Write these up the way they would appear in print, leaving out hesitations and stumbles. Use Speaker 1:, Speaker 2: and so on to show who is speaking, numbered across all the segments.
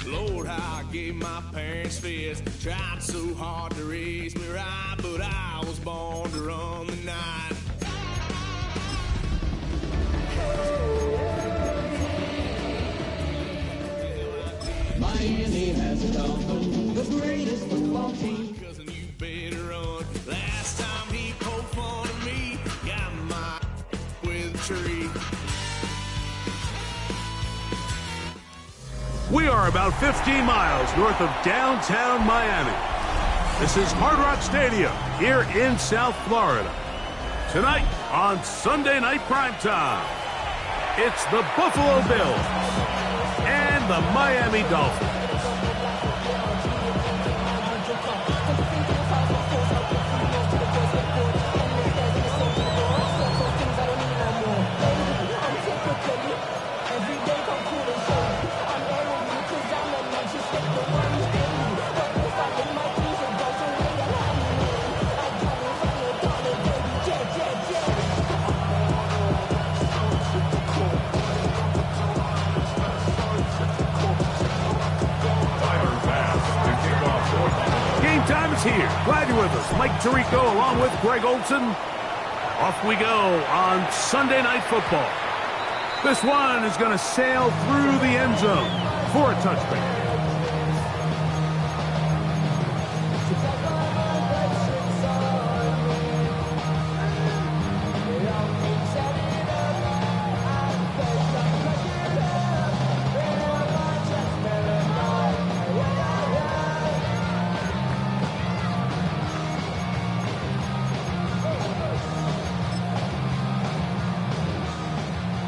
Speaker 1: Lord, how I gave my parents fits. Tried so hard to raise me right, but I was born to run the night.
Speaker 2: Miami has become the greatest football team.
Speaker 1: Cousin, you better run. Last time he poked fun of me, got my with a tree.
Speaker 3: We are about 15 miles north of downtown Miami. This is Hard Rock Stadium here in South Florida. Tonight on Sunday Night Primetime, it's the Buffalo Bills and the Miami Dolphins. Time is here. Glad you're with us. Mike Tirico along with Greg Olson. Off we go on Sunday Night Football. This one is going to sail through the end zone for a touchdown.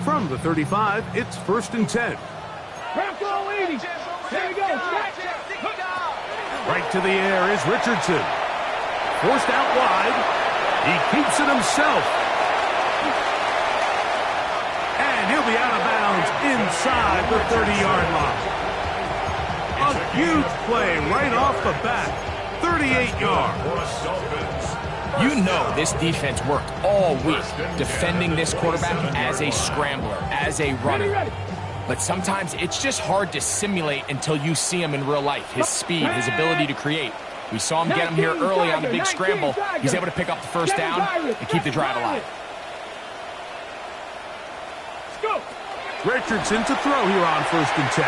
Speaker 3: From the 35, it's 1st and 10.
Speaker 4: Here we go.
Speaker 3: Right to the air is Richardson. Forced out wide. He keeps it himself. And he'll be out of bounds inside the 30-yard line. A huge play right off the bat. 38 yards.
Speaker 5: You know this defense worked all week defending this quarterback as a scrambler, as a runner. But sometimes it's just hard to simulate until you see him in real life. His speed, his ability to create. We saw him get him here early on the big scramble. He's able to pick up the first down and keep the drive alive.
Speaker 3: Richardson to throw here on 1st and 10.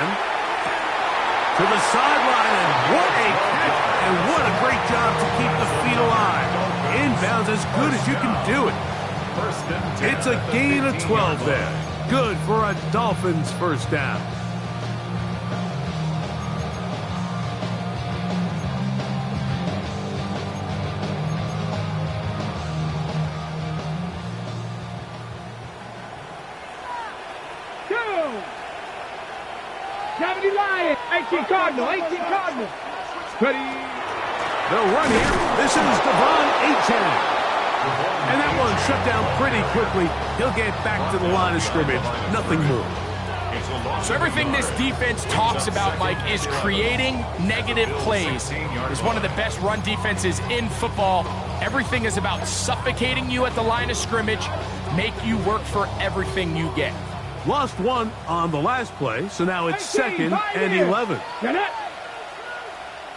Speaker 3: To the sideline, and what a catch, and what a great job to keep the feet alive. Inbounds as good as you can do it. It's a gain of 12 there. Good for a Dolphins first down.
Speaker 4: Two. 70 Lions. 18 Cardinal. 18 Cardinal. Ready.
Speaker 3: They'll run here. This is Devon Achane. And that one shut down pretty quickly. He'll get back to the line of scrimmage. Nothing more.
Speaker 5: So everything this defense talks about, Mike, is creating negative plays. It's one of the best run defenses in football. Everything is about suffocating you at the line of scrimmage, make you work for everything you get.
Speaker 3: Lost one on the last play, so now it's 2nd and 11.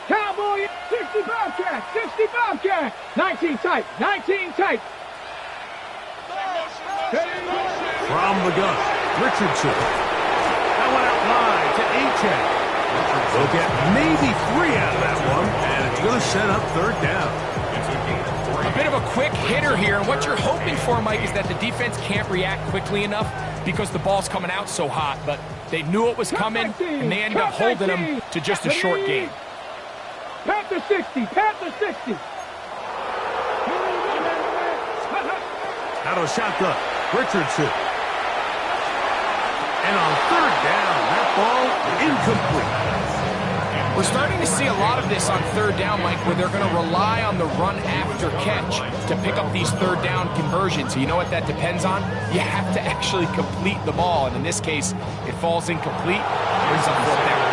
Speaker 4: Cowboy, 60 Bobcat, 60 Bobcat. 19 tight, 19 tight.
Speaker 3: From the gun, Richardson. That one out wide to Achane. They'll get maybe 3 out of that one, and it's going to set up 3rd down.
Speaker 5: A bit of a quick hitter here, and what you're hoping for, Mike, is that the defense can't react quickly enough because the ball's coming out so hot, but they knew it was coming, and they ended up holding them to just a short game.
Speaker 4: Panther 60, Panther 60.
Speaker 3: Out of shotgun, Richardson. And on 3rd down, that ball incomplete.
Speaker 5: We're starting to see a lot of this on 3rd down, Mike, where they're going to rely on the run after catch to pick up these 3rd down conversions. So you know what that depends on? You have to actually complete the ball, and in this case, it falls incomplete, brings up 4th down.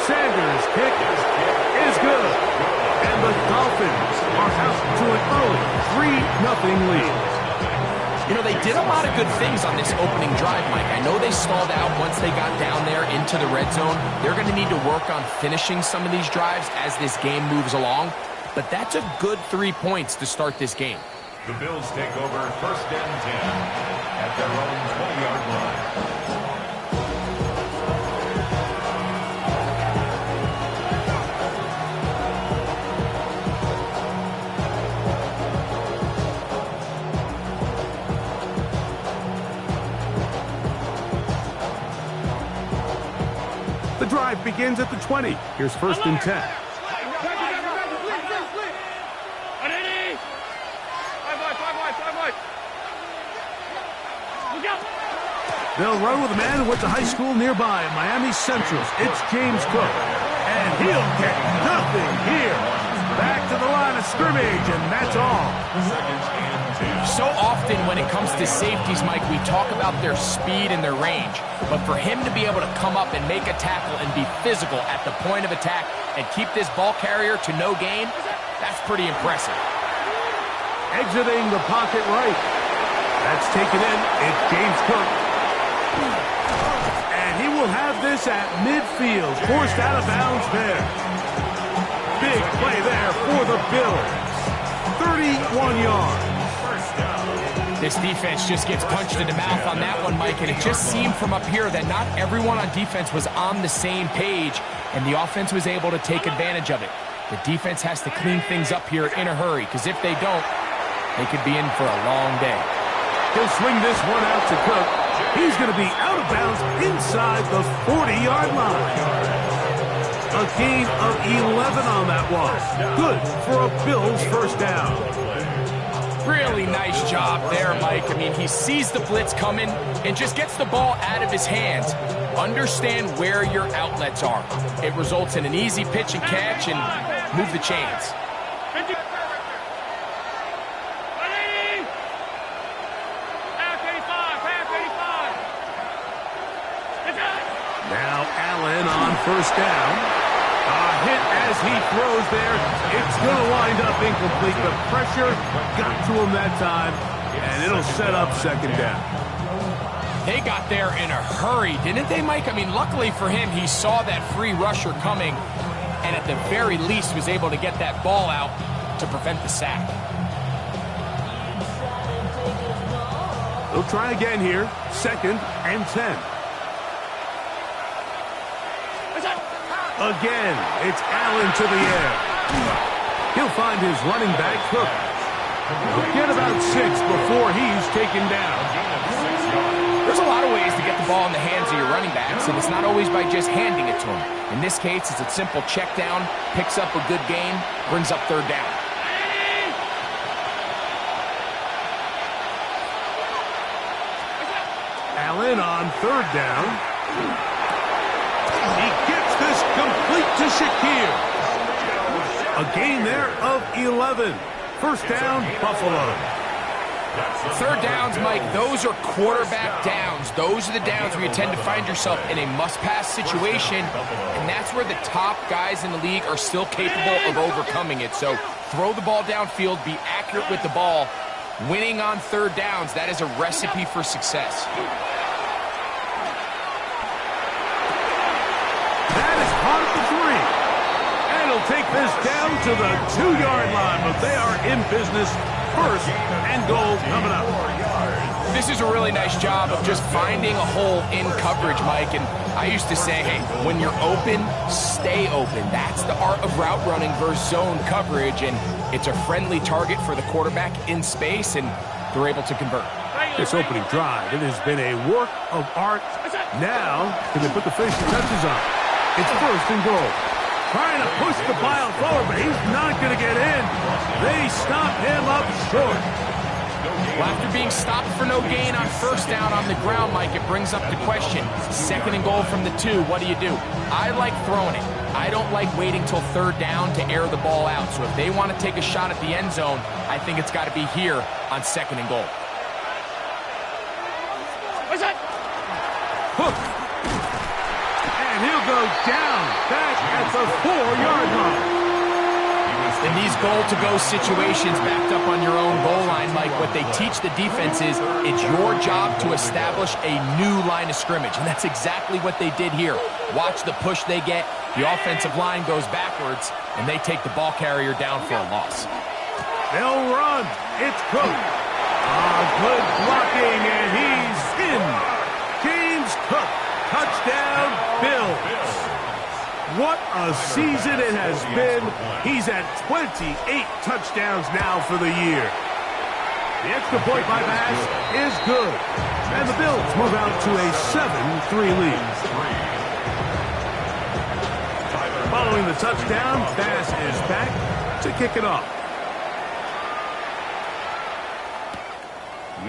Speaker 3: Sanders' kick is good. And the Dolphins are out to an early 3-0 lead.
Speaker 5: You know, they did a lot of good things on this opening drive, Mike. I know they stalled out once they got down there into the red zone. They're going to need to work on finishing some of these drives as this game moves along. But that's a good 3 points to start this game.
Speaker 6: The Bills take over 1st and 10 at their own 20-yard line.
Speaker 3: The drive begins at the 20. Here's 1st and 10. They'll run with a man who went to high school nearby in Miami Central. It's James Cook. And he'll get nothing here. Back to the line of scrimmage, and that's all.
Speaker 5: So often when it comes to safeties, Mike, we talk about their speed and their range. But for him to be able to come up and make a tackle and be physical at the point of attack and keep this ball carrier to no gain, that's pretty impressive.
Speaker 3: Exiting the pocket right. That's taken in. It's James Cook. And he will have this at midfield. Forced out of bounds there. Big play there for the Bills. 31 yards.
Speaker 5: This defense just gets punched in the mouth on that one, Mike, and it just seemed from up here that not everyone on defense was on the same page, and the offense was able to take advantage of it. The defense has to clean things up here in a hurry, because if they don't, they could be in for a long day.
Speaker 3: He'll swing this one out to Cook. He's going to be out of bounds inside the 40-yard line. A gain of 11 on that one. Good for a Bills 1st down.
Speaker 5: Really nice job there, Mike. I mean, he sees the blitz coming and just gets the ball out of his hands. Understand where your outlets are. It results in an easy pitch and catch and move the chains.
Speaker 3: Now Allen on 1st down. A hit as he throws there. It's going to wind up incomplete. The pressure got to him that time, and it'll set up 2nd down.
Speaker 5: They got there in a hurry, didn't they, Mike? I mean, luckily for him, he saw that free rusher coming, and at the very least was able to get that ball out to prevent the sack.
Speaker 3: They'll try again here. 2nd and 10. Again, it's Allen to the air. He'll find his running back, Cook. He'll get about 6 before he's taken down.
Speaker 5: There's a lot of ways to get the ball in the hands of your running backs, and it's not always by just handing it to them. In this case, it's a simple check down, picks up a good gain, brings up 3rd down.
Speaker 3: Allen on 3rd down. He gets this complete to Shakir. A gain there of 11. 1st down, Buffalo.
Speaker 5: 3rd downs, Mike, those are quarterback downs. Those are the downs where you tend to find yourself in a must-pass situation, and that's where the top guys in the league are still capable of overcoming it. So throw the ball downfield, be accurate with the ball. Winning on 3rd downs, that is a recipe for success.
Speaker 3: He'll take this down to the 2-yard line, but they are in business. 1st and goal coming up.
Speaker 5: This is a really nice job of just finding a hole in coverage, Mike. And I used to say, hey, when you're open, stay open. That's the art of route running versus zone coverage, and it's a friendly target for the quarterback in space, and they're able to convert.
Speaker 3: This opening drive, it has been a work of art. Now, can they put the finishing touches on? It's 1st and goal. Trying to push the pile forward, but he's not going to get in. They stop him up short.
Speaker 5: Well, after being stopped for no gain on 1st down on the ground, Mike, it brings up the question. 2nd and goal from the 2, what do you do? I like throwing it. I don't like waiting till 3rd down to air the ball out. So if they want to take a shot at the end zone, I think it's got to be here on 2nd and goal.
Speaker 4: What's that?
Speaker 3: Hook. And he'll go down back at the 4-yard line.
Speaker 5: In these goal-to-go situations backed up on your own goal line, Mike, what they teach the defense is it's your job to establish a new line of scrimmage, and that's exactly what they did here. Watch the push they get. The offensive line goes backwards, and they take the ball carrier down for a loss.
Speaker 3: They'll run. It's Cook. Good blocking, and he's in. James Cook, touchdown, Bills. What a season it has been. He's at 28 touchdowns now for the year. The extra point by Bass is good. And the Bills move out to a 7-3 lead. Following the touchdown, Bass is back to kick it off.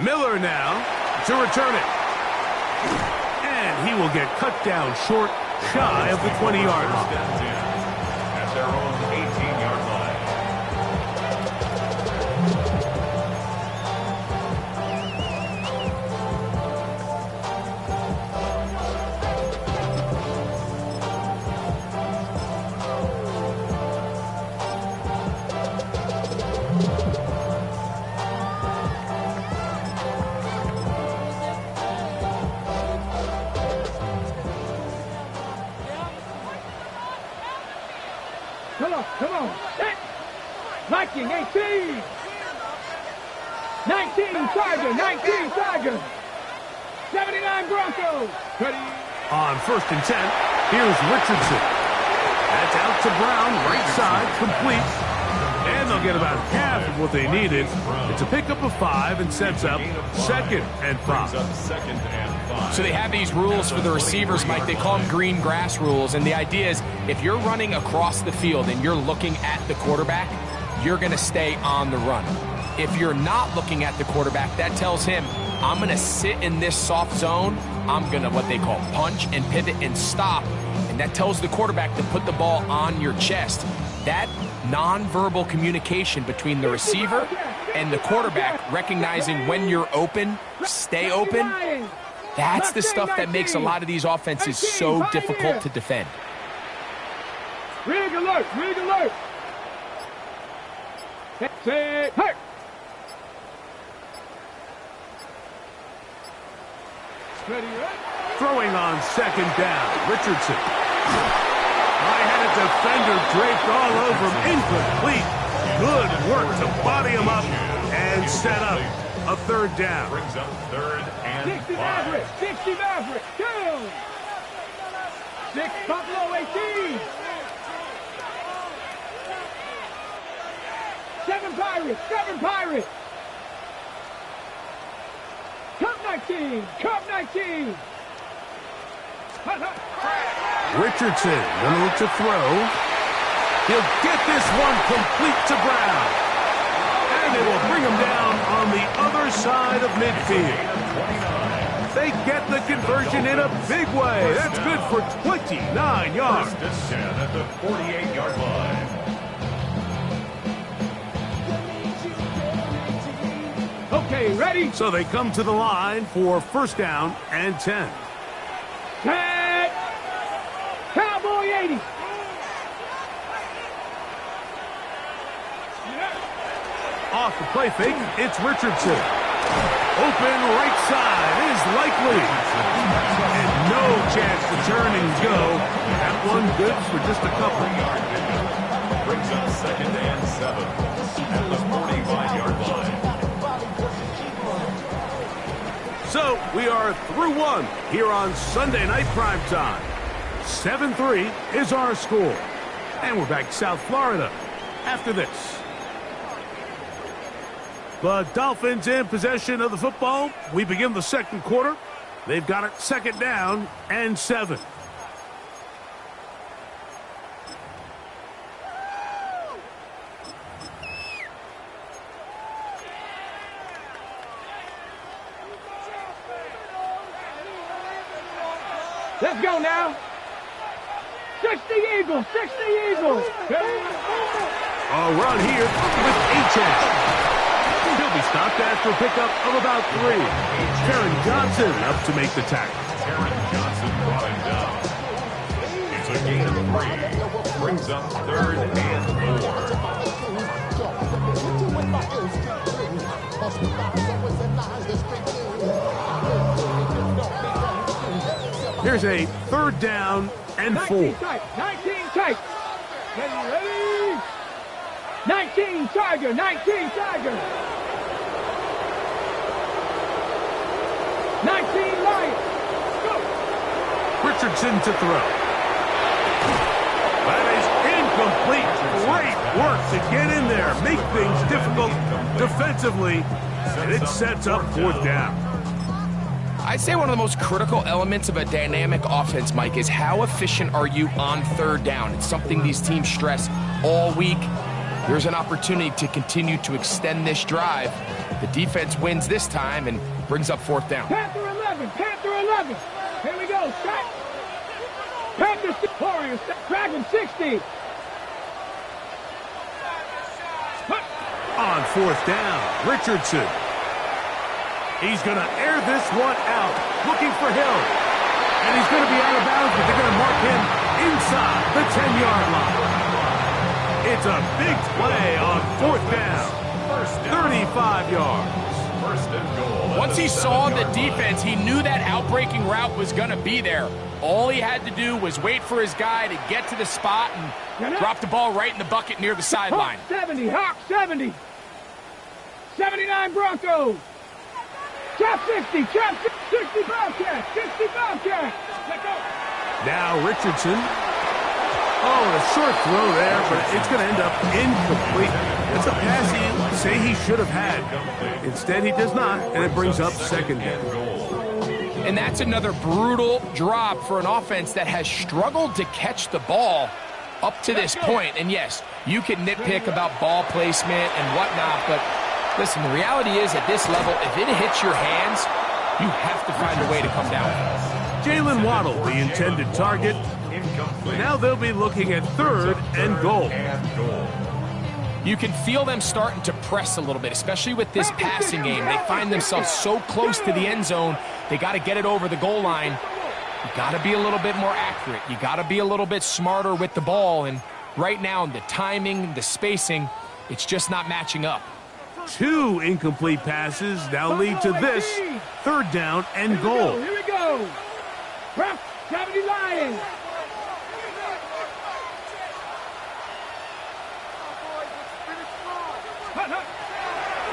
Speaker 3: Miller now to return it. And he will get cut down short, shy of the 20-yard line.
Speaker 6: At their own 18-yard line.
Speaker 4: Come on. 19, 18. 19, Charger. 19, Charger. 79 Broncos. Ready?
Speaker 3: On 1st and 10, here's Richardson. That's out to Brown, right side, complete. And they'll get about half of what they needed. It's a pickup of 5 and sets up 2nd and 5.
Speaker 5: So they have these rules for the receivers, Mike. They call them green grass rules. And the idea is if you're running across the field and you're looking at the quarterback, you're going to stay on the run. If you're not looking at the quarterback, that tells him, I'm going to sit in this soft zone. I'm going to what they call punch and pivot and stop. And that tells the quarterback to put the ball on your chest. That nonverbal communication between the receiver and the quarterback, recognizing when you're open, stay open, that's the stuff that makes a lot of these offenses so difficult to defend.
Speaker 4: Rig alert, rig alert. Set, hurt.
Speaker 3: Throwing on 2nd down, Richardson. I had a defender draped all over him, incomplete. Good work to body him up and set up a 3rd down.
Speaker 6: Brings up 3rd and
Speaker 4: 60
Speaker 6: 5.
Speaker 4: Maverick, 60 Maverick, down. 6 Buffalo 18. 7 Pirates, 7 Pirates. Cup 19, Cup 19.
Speaker 3: Richardson gonna look to throw. He'll get this one complete to Brown. And it will bring him down on the other side of midfield. They get the conversion in a big way. That's good for 29 yards.
Speaker 6: 1st and 10 at the 48-yard line.
Speaker 4: Okay, ready?
Speaker 3: So they come to the line for 1st down and 10.
Speaker 4: Set. Cowboy 80.
Speaker 3: Off the play fake, it's Richardson. Open right side is likely. And no chance to turn and go. That one good for just a couple.
Speaker 6: Brings up 2nd and 7 at the 45-yard line.
Speaker 3: So we are through 1 here on Sunday Night Primetime. 7-3 is our score. And we're back to South Florida after this. The Dolphins in possession of the football. We begin the 2nd quarter. They've got it 2nd down and 7.
Speaker 4: Let's go now. 60 Eagles, 60 Eagles.
Speaker 3: A run here with Achane. He'll be stopped after a pickup of about 3. Taron Johnson up to make the tackle.
Speaker 6: Taron Johnson brought him down. It's a gain of 3. Brings up 3rd and 4.
Speaker 3: Here's a 3rd down and 4.
Speaker 4: 19 tight. 19 tight. Ready? 19 Tiger. 19 Tiger. 19 Lion. Go.
Speaker 3: Richardson to throw. That is incomplete. Great work to get in there, make things difficult defensively, and it sets up 4th down.
Speaker 5: I'd say one of the most critical elements of a dynamic offense, Mike, is how efficient are you on 3rd down? It's something these teams stress all week. Here's an opportunity to continue to extend this drive. The defense wins this time and brings up 4th down.
Speaker 4: Panther 11. Panther 11. Here we go. Shot. Panther 6. Warriors. Dragon 60.
Speaker 3: On 4th down, Richardson. He's going to air this one out, looking for Hill. And he's going to be out of bounds, but they're going to mark him inside the 10-yard line. It's a big play on 4th down. 35 yards.
Speaker 6: 1st and goal.
Speaker 5: Once he saw the defense, he knew that outbreaking route was going to be there. All he had to do was wait for his guy to get to the spot and drop the ball right in the bucket near the sideline.
Speaker 4: Hawk 70. Hawk 70. 79 Broncos. Chop 60. Chop 60 Bobcat. 60 Bobcat. Let go.
Speaker 3: Now Richardson. Oh, a short throw there, but it's going to end up incomplete. It's a pass he say he should have had. Instead, he does not, and it brings up 2nd down.
Speaker 5: And that's another brutal drop for an offense that has struggled to catch the ball up to this point. And yes, you can nitpick about ball placement and whatnot, but listen, the reality is at this level, if it hits your hands, you have to find a way to come down.
Speaker 3: Jalen Waddle, the intended target. Now they'll be looking at 3rd and goal.
Speaker 5: You can feel them starting to press a little bit, especially with this passing game. They find themselves so close to the end zone, they got to get it over the goal line. You got to be a little bit more accurate. You got to be a little bit smarter with the ball. And right now, the timing, the spacing, it's just not matching up.
Speaker 3: 2 incomplete passes now lead to this 3rd down and goal.
Speaker 4: Here we go. Prep 70 Lions.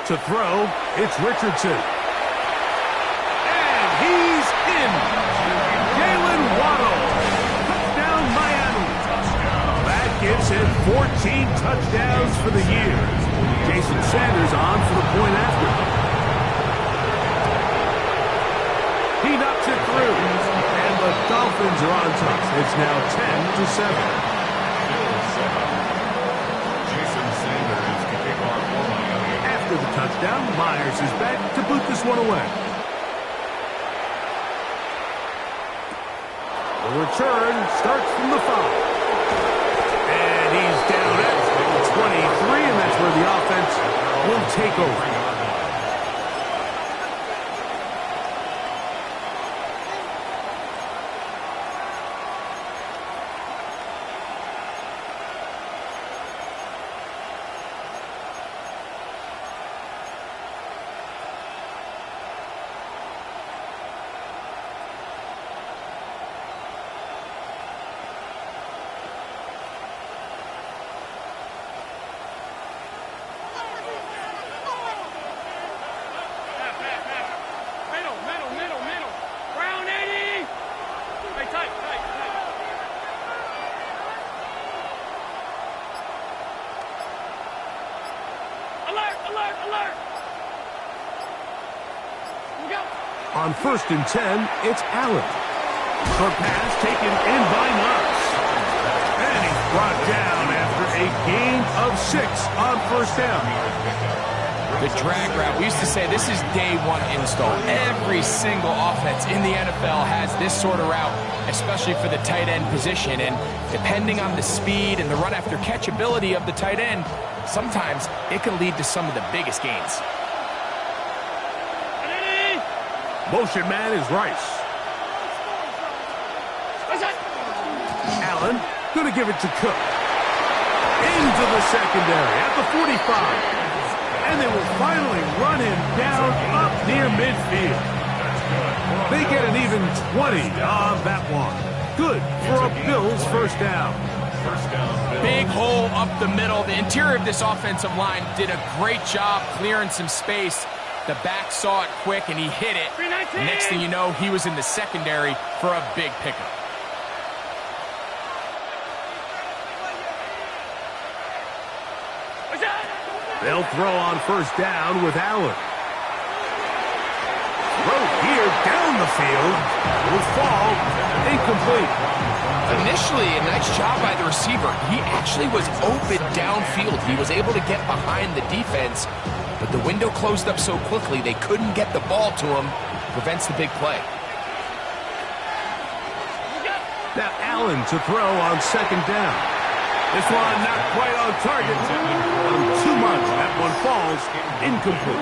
Speaker 3: To throw, it's Richardson. And he's in. Jalen Waddle. Touchdown, Miami. That gives him 14 touchdowns for the year. Jason Sanders on for the point after. He knocks it through. And the Dolphins are on top. It's now 10-7. After the touchdown, Myers is back to boot this one away. The return starts from the 5. And he's down at 23, and that's where the offense will take over. On 1st and 10, it's Allen. Short pass taken in by Knox. And he's brought down after a gain of 6 on 1st down.
Speaker 5: The drag route, we used to say this is day 1 install. Every single offense in the NFL has this sort of route, especially for the tight end position. And depending on the speed and the run after catch ability of the tight end, sometimes it can lead to some of the biggest gains.
Speaker 3: Motion man is Rice. Allen, gonna give it to Cook. Into the secondary at the 45. And they will finally run him down up near midfield. They get an even 20 on that one. Good for a Bills first down.
Speaker 5: Big hole up the middle. The interior of this offensive line did a great job clearing some space. The back saw it quick, and he hit it. Next thing you know, he was in the secondary for a big pickup.
Speaker 3: They'll throw on first down with Allen. Throw here down the field. Will fall incomplete.
Speaker 5: Initially, a nice job by the receiver. He actually was open downfield. He was able to get behind the defense, but the window closed up so quickly they couldn't get the ball to him. Prevents the big play.
Speaker 3: Now Allen to throw on second down. This one not quite on target. Too much. That one falls incomplete.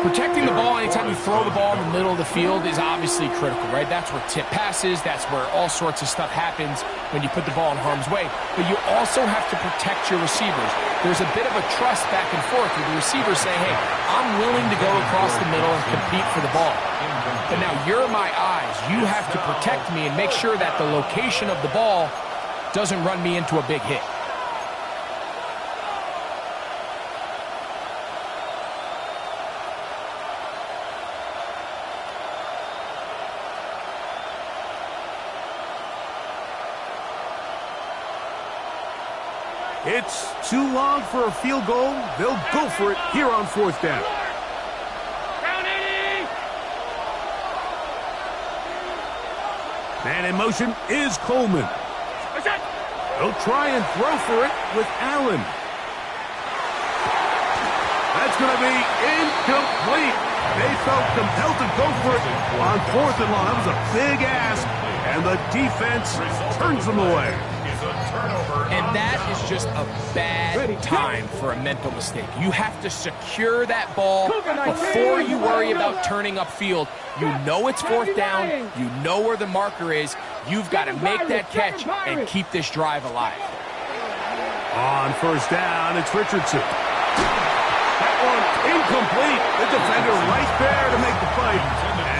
Speaker 5: Protecting the ball anytime you throw the ball in the middle of the field is obviously critical, right? That's where tip passes, that's where all sorts of stuff happens when you put the ball in harm's way. But you also have to protect your receivers. There's a bit of a trust back and forth with the receivers saying, hey, I'm willing to go across the middle and compete for the ball. But now you're my eyes. You have to protect me and make sure that the location of the ball doesn't run me into a big hit.
Speaker 3: It's too long for a field goal. They'll go for it here on fourth down. Man in motion is Coleman. They'll try and throw for it with Allen. That's going to be incomplete. They felt compelled to go for it on fourth and long. That was a big ask, and the defense turns them away.
Speaker 5: And that is just a bad time for a mental mistake. You have to secure that ball before you worry about turning upfield. You know it's fourth down. You know where the marker is. You've got to make that catch and keep this drive alive.
Speaker 3: On first down, it's Richardson. That one incomplete. The defender right there to make the play.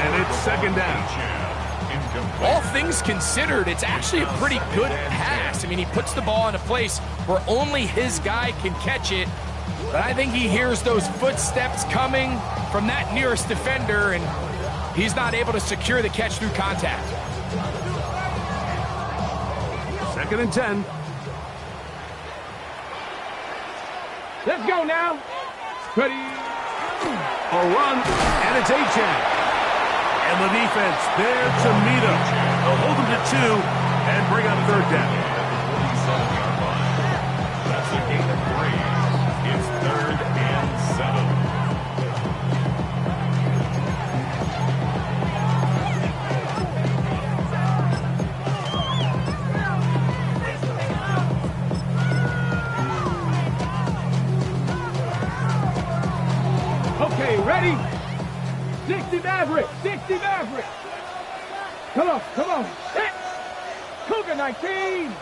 Speaker 3: And it's second down.
Speaker 5: All things considered, it's actually a pretty good pass. I mean, he puts the ball in a place where only his guy can catch it. But I think he hears those footsteps coming from that nearest defender, and he's not able to secure the catch through contact.
Speaker 3: Second and 10.
Speaker 4: Let's go now. Ready.
Speaker 3: A run, and it's Achane. And the defense there to meet him. They'll hold him to 2 and bring up third down.
Speaker 6: That's a gain of 3. It's 3rd and 7.
Speaker 4: Okay, ready? 60 Maverick, 60 Maverick. Come on, come on. Hit. Cougar 19.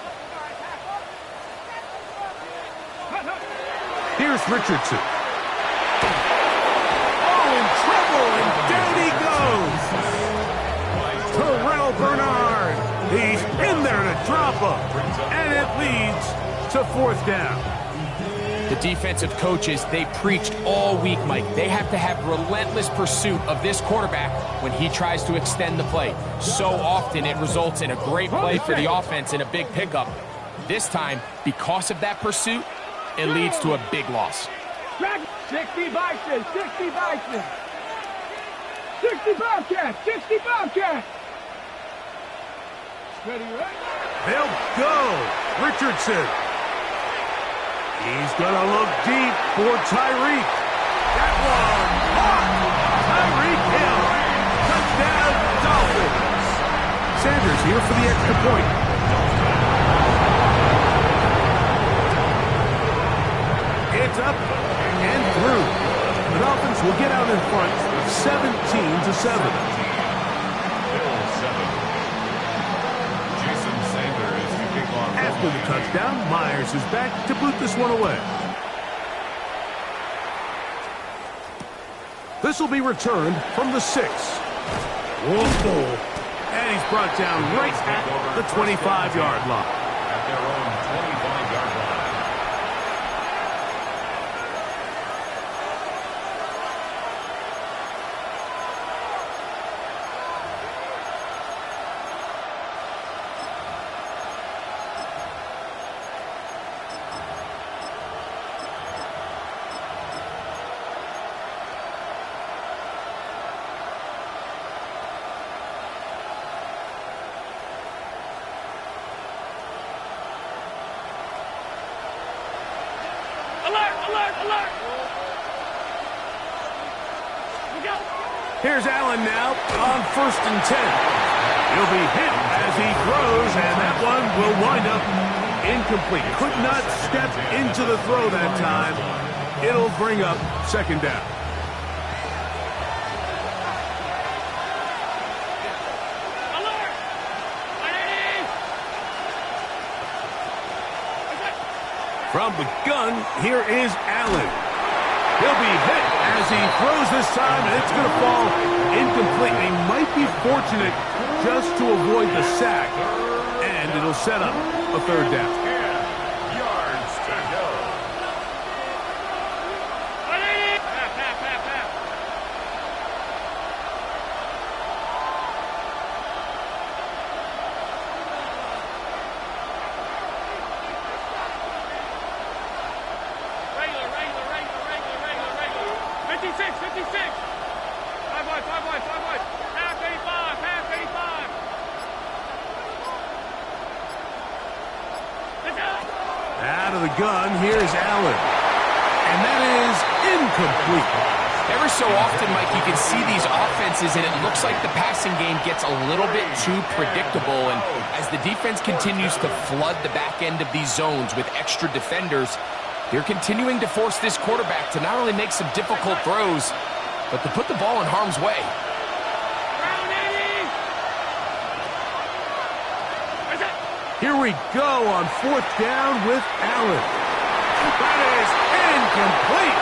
Speaker 3: Here's Richardson. Oh, in trouble, and down he goes. Terrell Bernard. He's in there to drop him. And it leads to fourth down.
Speaker 5: The defensive coaches, they preached all week, Mike. They have to have relentless pursuit of this quarterback when he tries to extend the play. So often it results in a great play for the offense and a big pickup. This time, because of that pursuit, it leads to a big loss.
Speaker 4: 60 Bison, 60 Bison. 60 Bobcats, 60 Bobcats. Ready, right?
Speaker 3: They'll go. Richardson. He's going to look deep for Tyreek. That one blocked. Tyreek Hill. Touchdown, Dolphins. Sanders here for the extra point. It's up and through. The Dolphins will get out in front 17-7.
Speaker 6: Jason Sanders to kick off
Speaker 3: After the touchdown, Myers is back to boot this one away. This will be returned from the 6. Whoa. And he's brought down right at the 25-yard line.
Speaker 6: At their own 25-yard line.
Speaker 3: Here's Allen now on 1st and 10. He'll be hit as he throws, and that one will wind up incomplete. Could not step into the throw that time. It'll bring up 2nd down. From the gun, here is Allen. He'll be hit as he throws this time, and it's going to fall incomplete. He might be fortunate just to avoid the sack, and it'll set up a 3rd down.
Speaker 6: 10 yards to go.
Speaker 3: Out of the gun, here's Allen. And that is incomplete.
Speaker 5: Ever so often, Mike, you can see these offenses, and it looks like the passing game gets a little bit too predictable. And as the defense continues to flood the back end of these zones with extra defenders, they're continuing to force this quarterback to not only make some difficult throws, but to put the ball in harm's way.
Speaker 3: Here we go on 4th down with Allen. That is incomplete.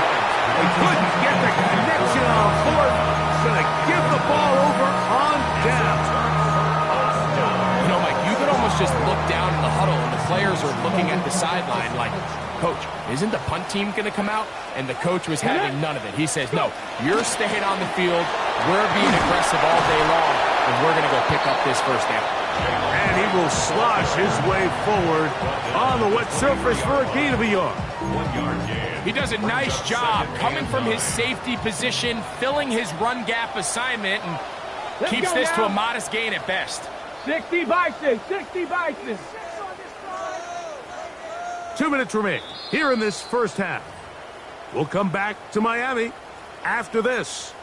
Speaker 3: He couldn't get the connection on 4th. Going to give the ball over on down.
Speaker 5: You know, Mike, you could almost just look down in the huddle, and the players are looking at the sideline like, Coach, isn't the punt team going to come out? And the coach was having none of it. He says, no, you're staying on the field. We're being aggressive all day long, and we're going to go pick up this 1st down.
Speaker 3: And he will slosh his way forward on the wet surface for a gain of a yard.
Speaker 6: 1 yard gain.
Speaker 5: He does a nice job coming from his safety position, filling his run gap assignment, and keeps this to a modest gain at best.
Speaker 4: 60 by 6, 60 by 6.
Speaker 3: 2 minutes remain here in this 1st half. We'll come back to Miami after this.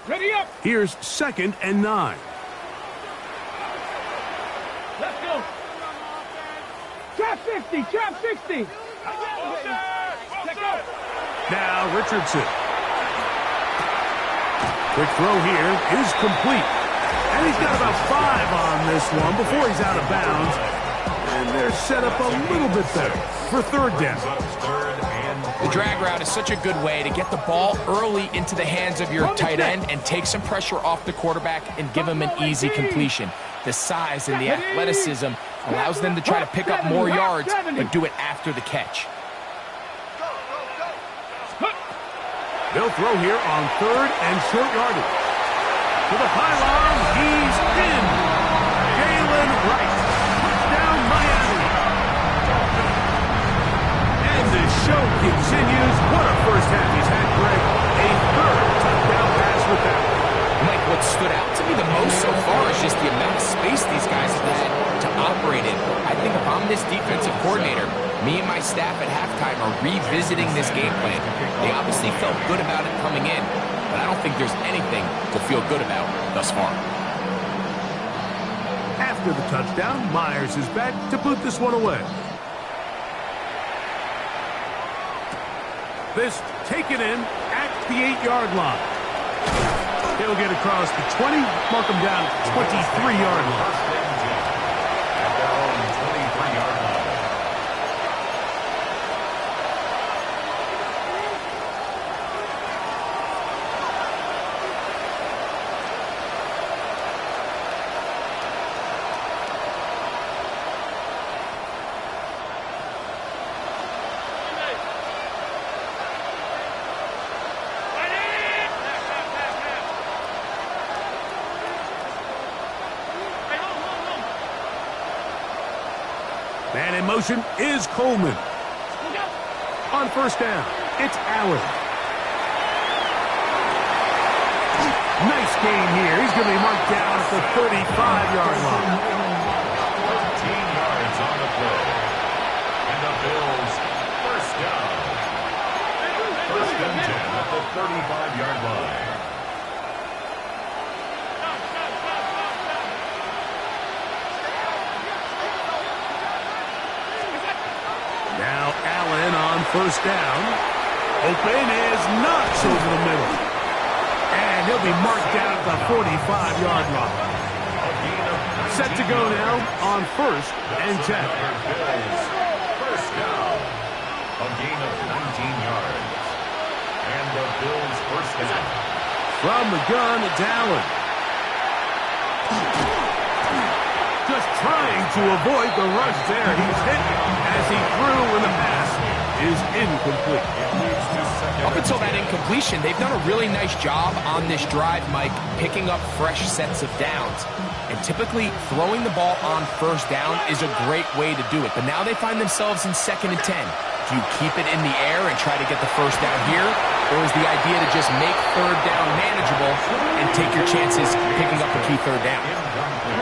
Speaker 4: Ready up.
Speaker 3: Here's 2nd and 9.
Speaker 4: Let's go. Trap 50, trap 60.
Speaker 3: Now Richardson. Quick throw here is complete. And he's got about 5 on this one before he's out of bounds. And they're set up a little bit better for 3rd down.
Speaker 5: The drag route is such a good way to get the ball early into the hands of your tight end and take some pressure off the quarterback and give him an easy completion. The size and the athleticism allows them to try to pick up more yards, but do it after the catch.
Speaker 3: They'll throw here on 3rd and short yardage. To the pylon, he's in. Jalen Wright. Touchdown, Miami. And the show continues. What a 1st half he's had, Greg. A 3rd touchdown pass with that.
Speaker 5: Mike, what stood out to me the most so far is just the amount of space these guys have had to operate in. I think if I'm this defensive coordinator, me and my staff at halftime are revisiting this game plan. They obviously felt good about it coming in, but I don't think there's anything to feel good about thus far.
Speaker 3: After the touchdown, Myers is back to boot this one away. This taken in at the 8-yard line. He'll get across the 20, mark him down at the 23-yard line.
Speaker 6: First and 10 at their own 23-yard line.
Speaker 3: Man in motion is Coleman. On first down, it's Allen. Nice gain here. He's going to be marked down at the 35-yard line.
Speaker 6: 13 yards on the play. And the Bills first down. First and 10 at the 35-yard line.
Speaker 3: Now Allen on first down. Open is Knox over the middle. And he'll be marked down at the 45-yard line. Set to go now on first and 10.
Speaker 6: Bills first down. A gain of 19 yards. And the Bills first down.
Speaker 3: From the gun, it's Allen. Just trying to avoid the rush there. He's hit as he threw when the pass is incomplete.
Speaker 5: Up until that incompletion, they've done a really nice job on this drive, Mike, picking up fresh sets of downs. And typically, throwing the ball on first down is a great way to do it. But now they find themselves in 2nd and 10. Do you keep it in the air and try to get the first down here? Or is the idea to just make third down manageable and take your chances picking up a key third down?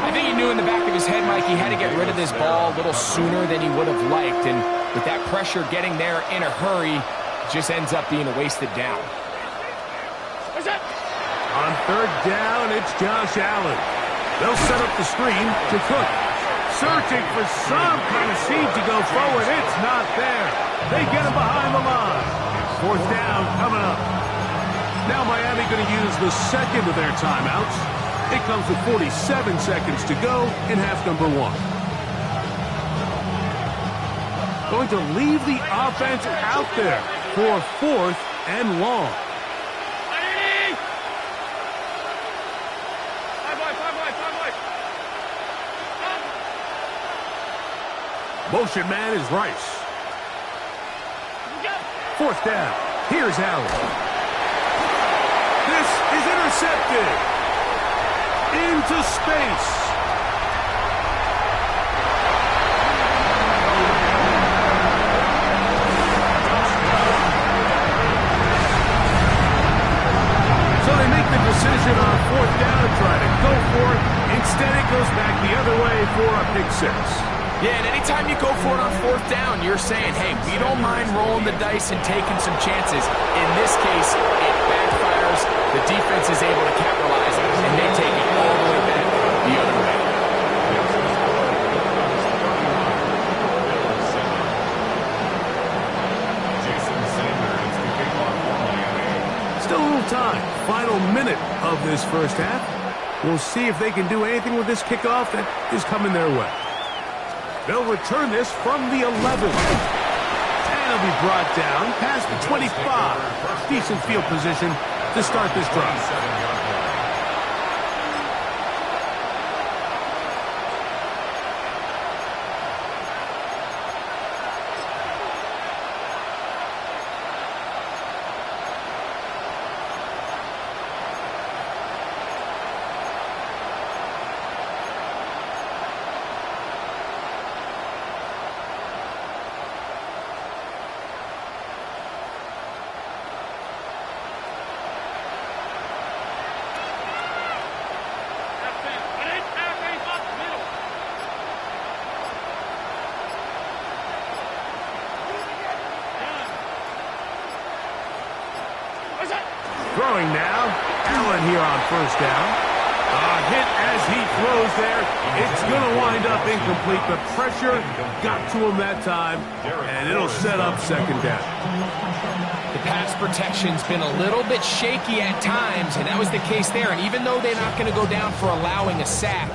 Speaker 5: I think he knew in the back of his head, Mike, he had to get rid of this ball a little sooner than he would have liked. And with that pressure getting there in a hurry, it just ends up being a wasted down.
Speaker 3: On third down, it's Josh Allen. They'll set up the screen to Cook. Searching for some kind of seam to go forward. It's not there. They get him behind the line. Fourth down coming up. Now Miami going to use the second of their timeouts. It comes with 47 seconds to go in half number 1. Going to leave the offense out there for 4th and long. Motion man is Rice. Fourth down. Here's Allen. This is intercepted. Into space. So they make the decision on fourth down to try to go for it. Instead, it goes back the other way for a pick 6.
Speaker 5: Yeah, and anytime you go for it on fourth down, you're saying, hey, we don't mind rolling the dice and taking some chances. In this case, it backfires. The defense is able to capitalize, and they take it all the way back the other way.
Speaker 6: Jason Sanders to kick off for Miami.
Speaker 3: Still a little time. Final minute of this first half. We'll see if they can do anything with this kickoff that is coming their way. They'll return this from the 11. And it'll be brought down past the 25. Decent field position to start this drive.
Speaker 6: 7-yard line.
Speaker 3: Throwing now. Allen here on first down. Hit as he throws there. It's going to wind up incomplete. The pressure got to him that time, and it'll set up second down.
Speaker 5: The pass protection's been a little bit shaky at times, and that was the case there. And even though they're not going to go down for allowing a sack,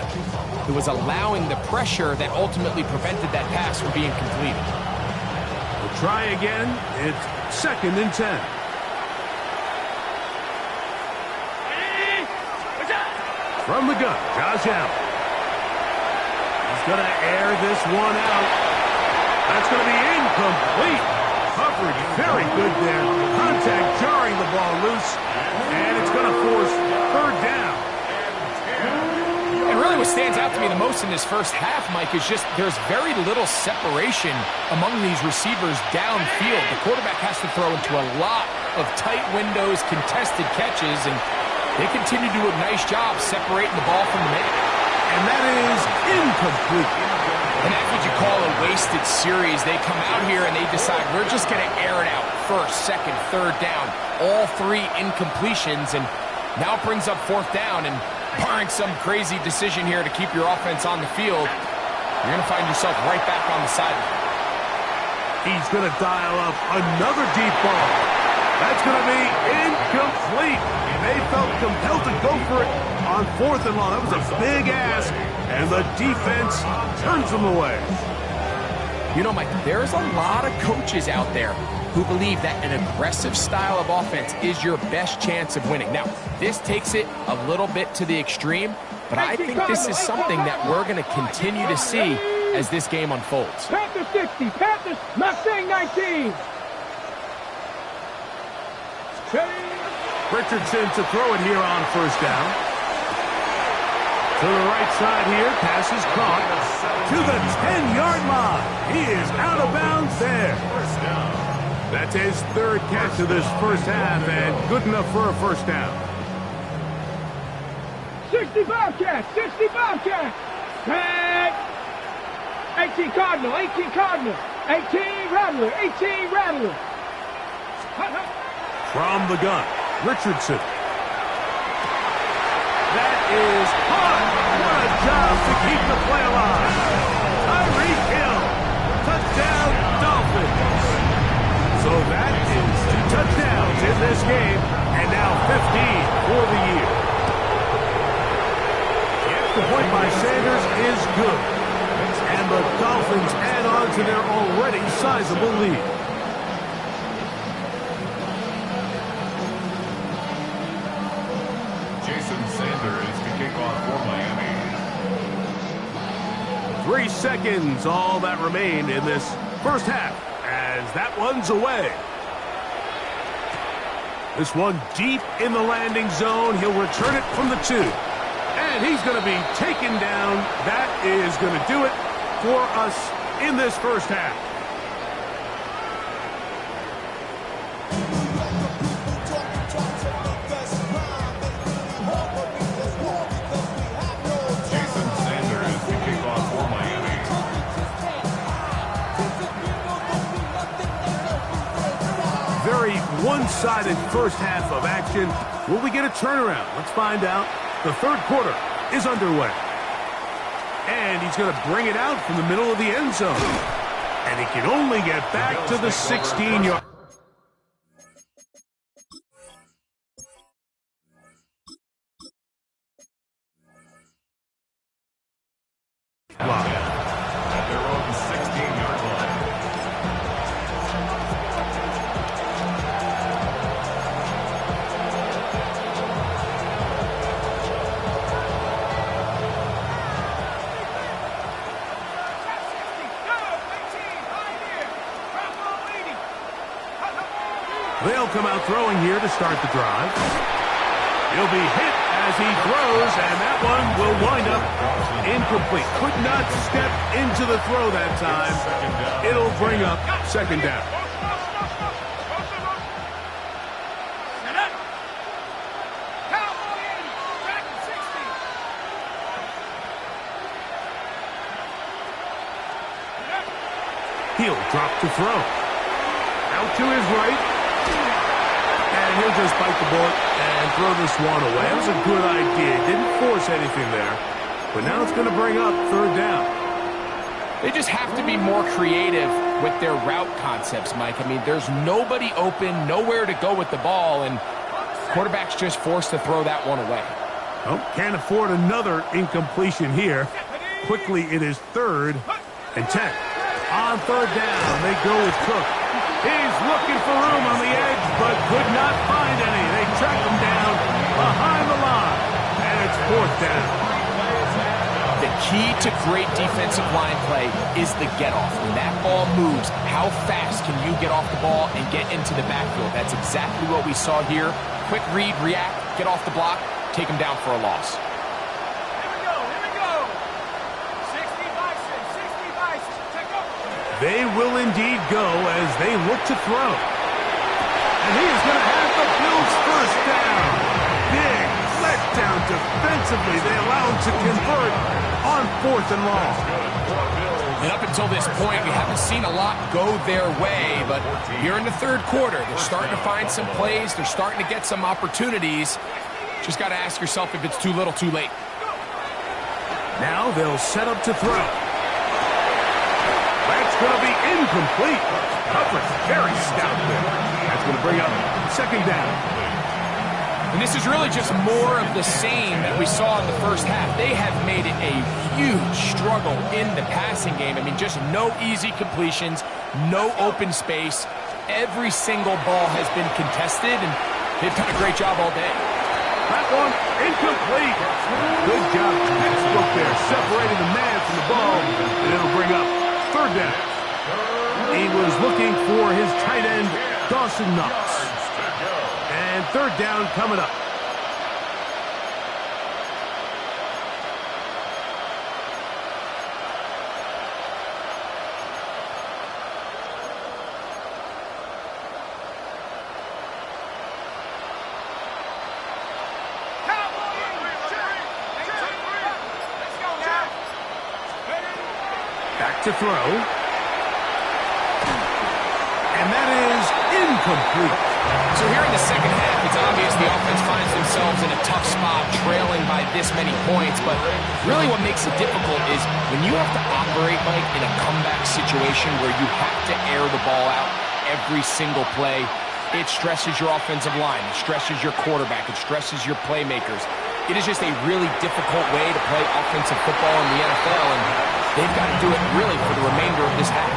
Speaker 5: it was allowing the pressure that ultimately prevented that pass from being completed.
Speaker 3: We'll try again. It's 2nd and 10. From the gun, Josh Allen. He's going to air this one out. That's going to be incomplete. Coverage very good there. Contact jarring the ball loose. And it's going to force 3rd down.
Speaker 5: And really what stands out to me the most in this first half, Mike, is just there's very little separation among these receivers downfield. The quarterback has to throw into a lot of tight windows, contested catches, and they continue to do a nice job separating the ball from the man.
Speaker 3: And that is incomplete.
Speaker 5: And that's what you call a wasted series. They come out here and they decide we're just going to air it out. 1st, 2nd, 3rd down. All 3 incompletions, and now it brings up 4th down. And barring some crazy decision here to keep your offense on the field, you're going to find yourself right back on the sideline.
Speaker 3: He's going to dial up another deep ball. That's going to be incomplete. They felt compelled to go for it on 4th and long. That was a big ask, and the defense turns them away.
Speaker 5: You know, Mike, there's a lot of coaches out there who believe that an aggressive style of offense is your best chance of winning. Now, this takes it a little bit to the extreme, but I think this is something that we're going to continue to see as this game unfolds.
Speaker 4: Panthers 60, Panthers, Mustang 19.
Speaker 3: Richardson to throw it here on 1st down. To the right side here, pass is caught to the 10-yard line. He is out of bounds there. That's his 3rd catch of this first half, and good enough for a 1st down.
Speaker 4: 60 Bobcats, 60 Bobcats. Tag. 18 Cardinal, 18 Cardinal. 18 Rattler, 18 Rattler.
Speaker 3: From the gun, Richardson. That is hot. What a job to keep the play alive. Tyreek Hill. Touchdown, Dolphins. So that is 2 touchdowns in this game, and now 15 for the year. The extra point by Sanders is good. And the Dolphins add on to their already sizable lead.
Speaker 6: Sanders to kick off for Miami.
Speaker 3: 3 seconds, all that remained in this first half, as that one's away. This one deep in the landing zone. He'll return it from the 2. And he's going to be taken down. That is going to do it for us in this first half. One-sided first half of action. Will we get a turnaround? Let's find out. The 3rd quarter is underway. And he's going to bring it out from the middle of the end zone. And he can only get back to the 16-yard.
Speaker 6: At their own 16-yard line.
Speaker 3: They'll come out throwing here to start the drive. He'll be hit as he throws, and that one will wind up incomplete. Could not step into the throw that time. It'll bring up 2nd down. He'll drop to throw. Out to his right. And he'll just bite the bullet and throw this one away. That was a good idea. Didn't force anything there. But now it's going to bring up 3rd down.
Speaker 5: They just have to be more creative with their route concepts, Mike. I mean, there's nobody open, nowhere to go with the ball, and quarterback's just forced to throw that one away.
Speaker 3: Oh, can't afford another incompletion here. Quickly, it is 3rd and 10. On 3rd down, they go with Cook. He's looking for room on the edge, but could not find any. They track him down behind the line, and it's 4th down.
Speaker 5: The key to great defensive line play is the get-off. When that ball moves, how fast can you get off the ball and get into the backfield? That's exactly what we saw here. Quick read, react, get off the block, take him down for a loss.
Speaker 3: They will indeed go as they look to throw. And he is going to have the Bills' 1st down. Big letdown defensively. They allow him to convert on 4th and long.
Speaker 5: And up until this point, we haven't seen a lot go their way, but here in the 3rd quarter, they're starting to find some plays. They're starting to get some opportunities. Just got to ask yourself if it's too little, too late.
Speaker 3: Now they'll set up to throw. That's going to be incomplete. Coverage very stout there. That's going to bring up 2nd down.
Speaker 5: And this is really just more of the same that we saw in the first half. They have made it a huge struggle in the passing game. I mean, just no easy completions, no open space. Every single ball has been contested, and they've done a great job all day.
Speaker 3: That one incomplete. Good job, textbook there, separating the man from the ball, and it'll bring up 3rd down. He was looking for his tight end, Dawson Knox. And 3rd down coming up. Back to throw. And that is incomplete.
Speaker 5: So here in the second half, it's obvious the offense finds themselves in a tough spot, trailing by this many points. But really what makes it difficult is when you have to operate, Mike, in a comeback situation where you have to air the ball out every single play, it stresses your offensive line, it stresses your quarterback, it stresses your playmakers. It is just a really difficult way to play offensive football in the NFL, and they've got to do it really for the remainder of this half.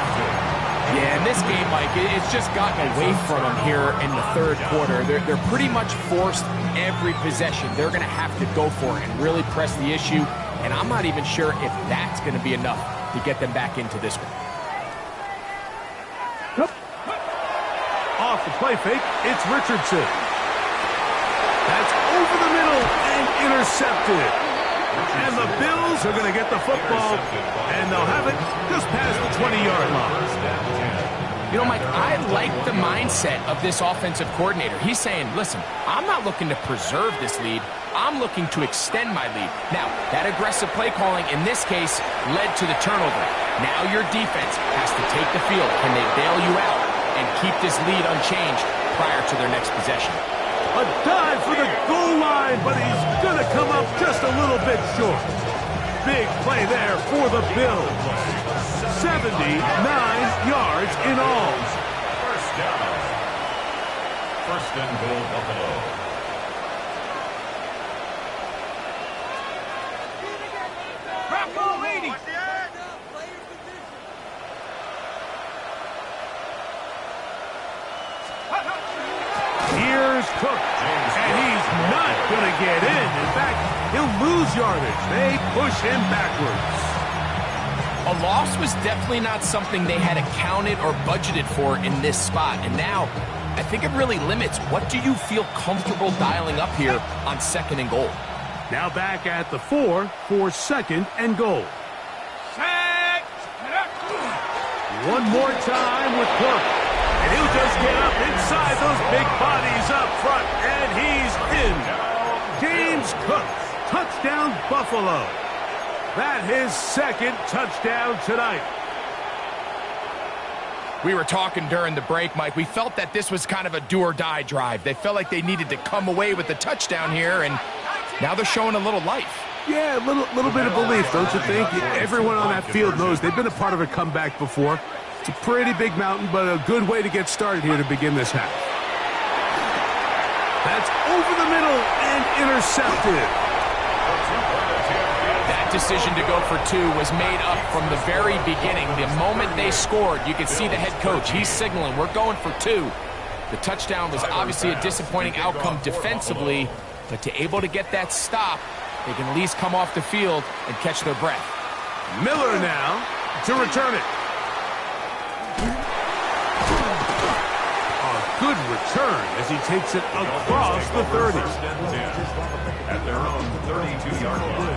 Speaker 5: Yeah, in this game, Mike, it's just gotten away from them here in the 3rd quarter. They're pretty much forced every possession. They're going to have to go for it and really press the issue, and I'm not even sure if that's going to be enough to get them back into this one.
Speaker 3: Off the play fake, it's Richardson. That's over the middle and intercepted. And the Bills are going to get the football, and they'll have it just past the 20-yard line.
Speaker 5: You know, Mike, I like the mindset of this offensive coordinator. He's saying, listen, I'm not looking to preserve this lead. I'm looking to extend my lead. Now, that aggressive play calling in this case led to the turnover. Now your defense has to take the field. Can they bail you out and keep this lead unchanged prior to their next possession?
Speaker 3: A dive for the goal line, but he's going to come up just a little bit short. Big play there for the Bills. 79 yards in all.
Speaker 6: 1st down. 1st and goal, Buffalo.
Speaker 4: Bronco leading.
Speaker 3: Here's Cook, and he's not going to get in. In fact, he'll lose yardage. They push him backwards.
Speaker 5: A loss was definitely not something they had accounted or budgeted for in this spot. And now, I think it really limits what do you feel comfortable dialing up here on 2nd and goal.
Speaker 3: Now back at the 4 for 2nd and goal. One more time with Cook. And he'll just get up inside those big bodies up front. And he's in. James Cook, touchdown Buffalo. That his 2nd touchdown tonight.
Speaker 5: We were talking during the break, Mike. We felt that this was kind of a do-or-die drive. They felt like they needed to come away with the touchdown here, and now they're showing a little life.
Speaker 3: Yeah, a little bit of belief, don't you think? Everyone on that field knows they've been a part of a comeback before. It's a pretty big mountain, but a good way to get started here to begin this half. That's over the middle and intercepted.
Speaker 5: That decision to go for 2 was made up from the very beginning. The moment they scored, you could see the head coach. He's signaling, we're going for 2. The touchdown was obviously a disappointing outcome defensively, but to able to get that stop, they can at least come off the field and catch their breath.
Speaker 3: Miller now to return it. A good return as he takes it across the 30.
Speaker 6: First and 10 at their own 32-yard line.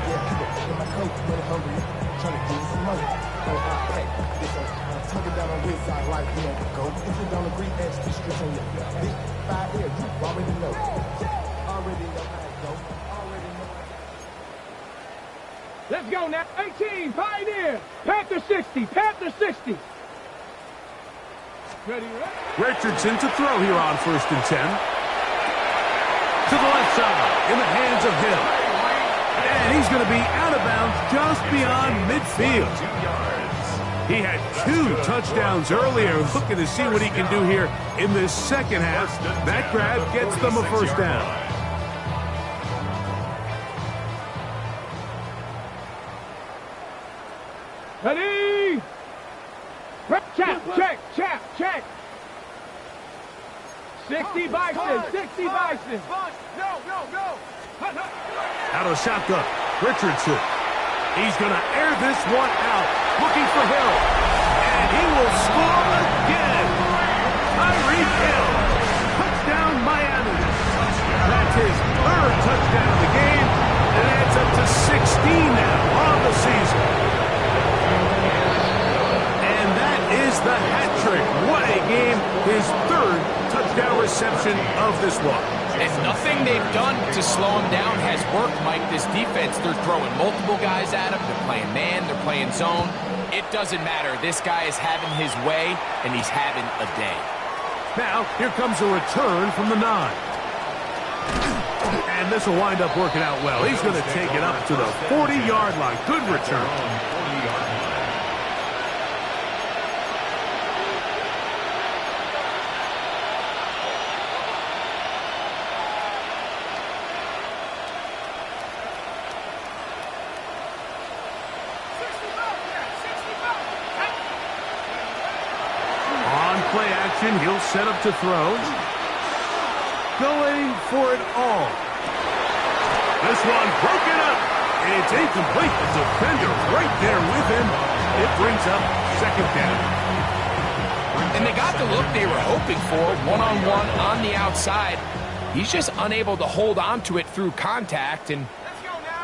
Speaker 4: Let's go now. 18, Pioneer. Panther 60, Panther 60. Ready, ready?
Speaker 3: Richardson to throw here on 1st and 10. To the left side, in the hands of Hill. And he's going to be out of bounds just beyond midfield.
Speaker 6: 2 yards.
Speaker 3: He had 2 touchdowns earlier. Looking to see what he can do here in this second half. That grab gets them a first down.
Speaker 4: Ready? Check. 60 Bison, 60 Bison. No.
Speaker 3: Out of shotgun, Richardson. He's going to air this one out, looking for Hill. And he will score again. Tyreek Hill. Touchdown, Miami. That's his 3rd touchdown of the game. And adds up to 16 now on the season. And that is the hat trick. What a game. His 3rd touchdown reception of this one.
Speaker 5: And nothing they've done to slow him down has worked, Mike. This defense, they're throwing multiple guys at him. They're playing man, they're playing zone. It doesn't matter. This guy is having his way, and he's having a day.
Speaker 3: Now, here comes a return from the 9. And this will wind up working out well. He's going to take it up to the 40-yard line. Good return.
Speaker 6: 40-yard line.
Speaker 3: Play action, he'll set up to throw. Going for it all. This one broken up. It's incomplete. The defender right there with him. It brings up 2nd down.
Speaker 5: And they got the look they were hoping for, one-on-one on the outside. He's just unable to hold on to it through contact, and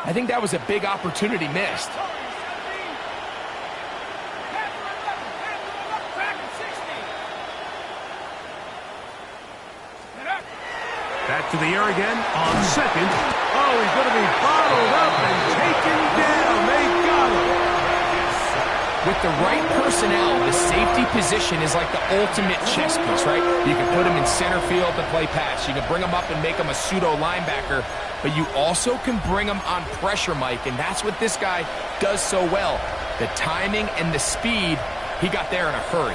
Speaker 5: I think that was a big opportunity missed.
Speaker 3: Back to the air again on 2nd. Oh, he's going to be bottled up and taken down. They got him.
Speaker 5: With the right personnel, the safety position is like the ultimate chess piece, right? You can put him in center field to play pass. You can bring him up and make him a pseudo linebacker, but you also can bring him on pressure, Mike, and that's what this guy does so well. The timing and the speed, he got there in a hurry.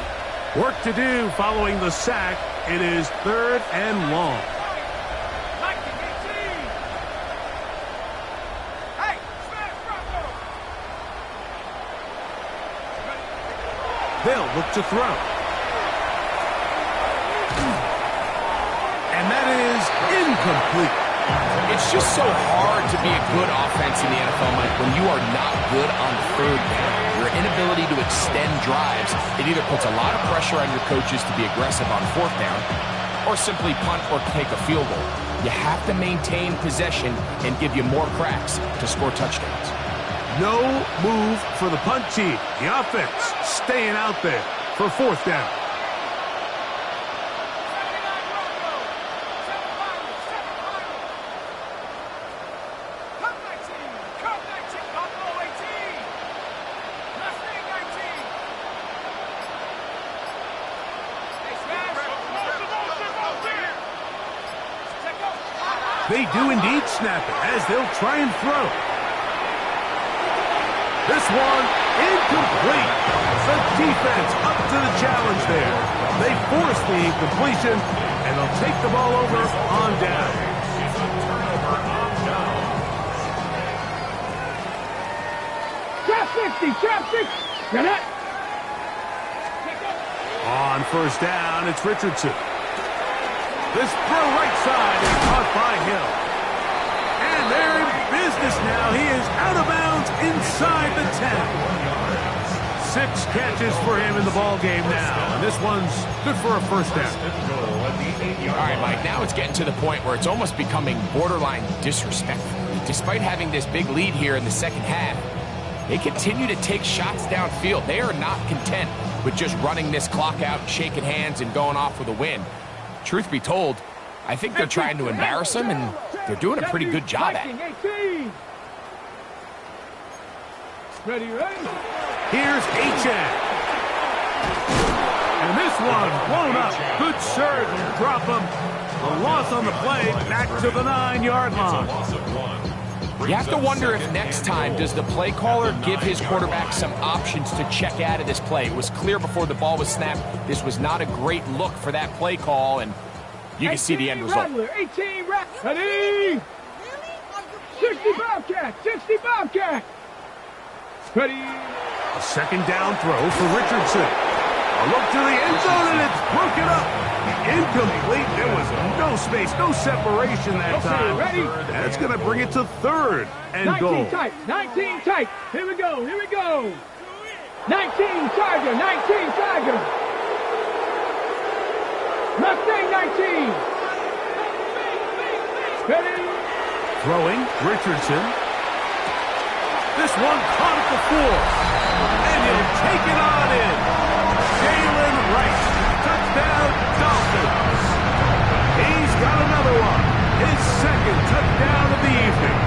Speaker 3: Work to do following the sack. It is 3rd and long. They'll look to throw. And that is incomplete.
Speaker 5: It's just so hard to be a good offense in the NFL, Mike, when you are not good on 3rd down. Your inability to extend drives, it either puts a lot of pressure on your coaches to be aggressive on 4th down or simply punt or take a field goal. You have to maintain possession and give you more cracks to score touchdowns.
Speaker 3: No move for the punt team. The offense staying out there for 4th down. They do indeed snap it as they'll try and throw. This one incomplete. The defense up to the challenge there. They force the incompletion, and they'll take the ball over on down.
Speaker 6: It's a turnover on down.
Speaker 4: Trap 60, trap 60. Get it.
Speaker 3: On first down, it's Richardson. This throw right side is caught by Hill. And they're in business now. He is out of bounds inside the 10. 6 catches for him in the ball game now. And this one's good for a first down.
Speaker 5: All right, Mike, now it's getting to the point where it's almost becoming borderline disrespectful. Despite having this big lead here in the second half, they continue to take shots downfield. They are not content with just running this clock out, shaking hands, and going off with a win. Truth be told, I think they're trying to embarrass him, and they're doing a pretty good job at it.
Speaker 4: Ready, ready.
Speaker 3: Here's Achane. And this one blown up. Good surge and drop him. A loss on the play, back to the 9-yard line.
Speaker 5: You have to wonder if next time does the play caller give his quarterback some options to check out of this play. It was clear before the ball was snapped. This was not a great look for that play call, and you can see the end result.
Speaker 4: 18 Rattler. Ready. 60 Bobcat. 60 Bobcat. Ready.
Speaker 3: A second down throw for Richardson. A look to the end zone, and it's broken up. Incomplete. There was no space, no separation that time.
Speaker 4: Ready?
Speaker 3: That's going to bring it to third and goal.
Speaker 4: 19 tight. 19 tight. Here we go. Here we go. 19 Tiger. 19 Tiger. Mustang 19. Ready.
Speaker 3: Throwing, Richardson. This one caught at the 4. And he'll take it on in. Jalen Rice. Touchdown, Dolphins. He's got another one. His second touchdown of the evening.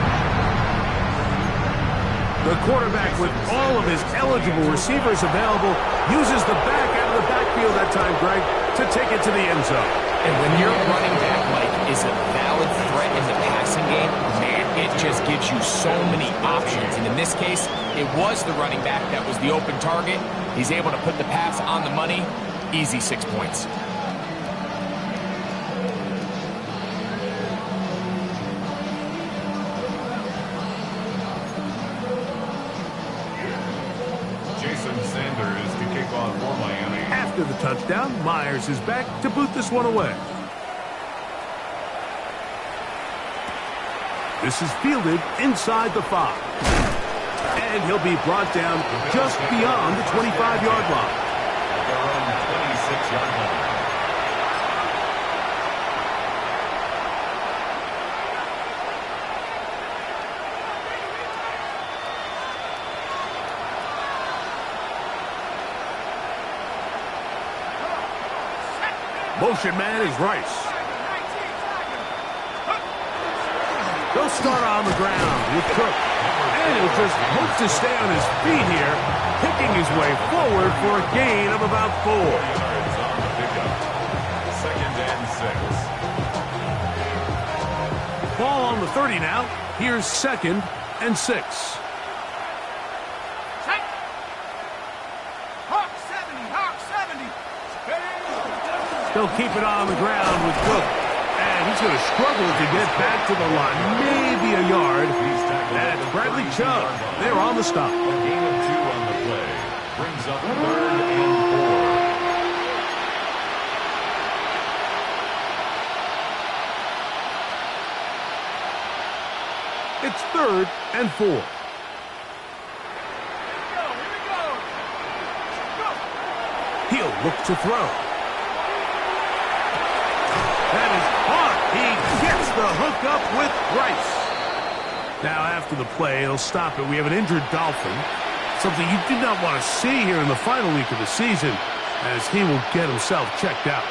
Speaker 3: The quarterback, with all of his eligible receivers available, uses the back out of the backfield that time, Greg, to take it to the end zone.
Speaker 5: And when your running back, Mike, is a valid threat in the passing game, man, it just gives you so many options. And in this case, it was the running back that was the open target. He's able to put the pass on the money. Easy 6 points.
Speaker 6: Jason Sanders to kick off for Miami.
Speaker 3: After the touchdown, Myers is back to boot this one away. This is fielded inside the 5. And he'll be brought down just beyond the 25-yard line.
Speaker 6: Their own 26-yard line.
Speaker 3: Motion man is Rice. They'll start on the ground with Cook. And he'll just hope to stay on his feet here, picking his way forward for a gain of about 4.
Speaker 6: Yards on the pickup. 2nd and 6.
Speaker 3: Ball on the 30 now. Here's 2nd and 6.
Speaker 4: Hawk 70. Hawk 70.
Speaker 3: They'll keep it on the ground with Cook. And he's going to struggle to get back to the line. Maybe a yard. That's Bradley Chubb. They're on the stop.
Speaker 6: A gain of 2 on the play. Brings up 3rd and 4.
Speaker 3: It's 3rd and 4. He'll look to throw. That is caught. He gets the hook up with Rice. Now after the play, he'll stop it. We have an injured Dolphin. Something you do not want to see here in the final week of the season, as he will get himself checked out.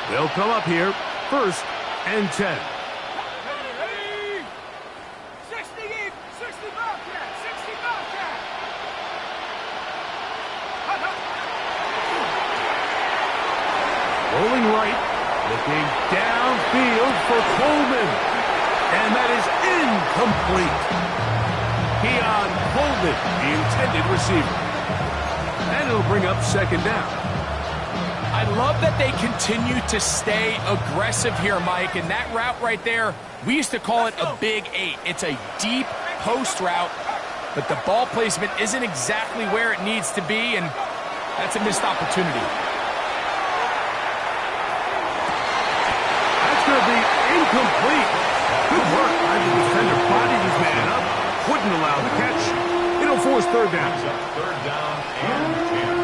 Speaker 3: They'll come up here, 1st and 10.
Speaker 4: 60 Bobcat. 60 Bobcat.
Speaker 3: Rolling right, looking downfield for Coleman. And that is incomplete. Keon Coleman, the intended receiver. And it'll bring up second down.
Speaker 5: I love that they continue to stay aggressive here, Mike, and that route right there, we used to call it a big 8. It's a deep post route, but the ball placement isn't exactly where it needs to be, and that's a missed opportunity.
Speaker 3: That's going to be incomplete. Good work. The defender bodied his man up, wouldn't allow the catch. It'll force third down.
Speaker 6: Third down and 10.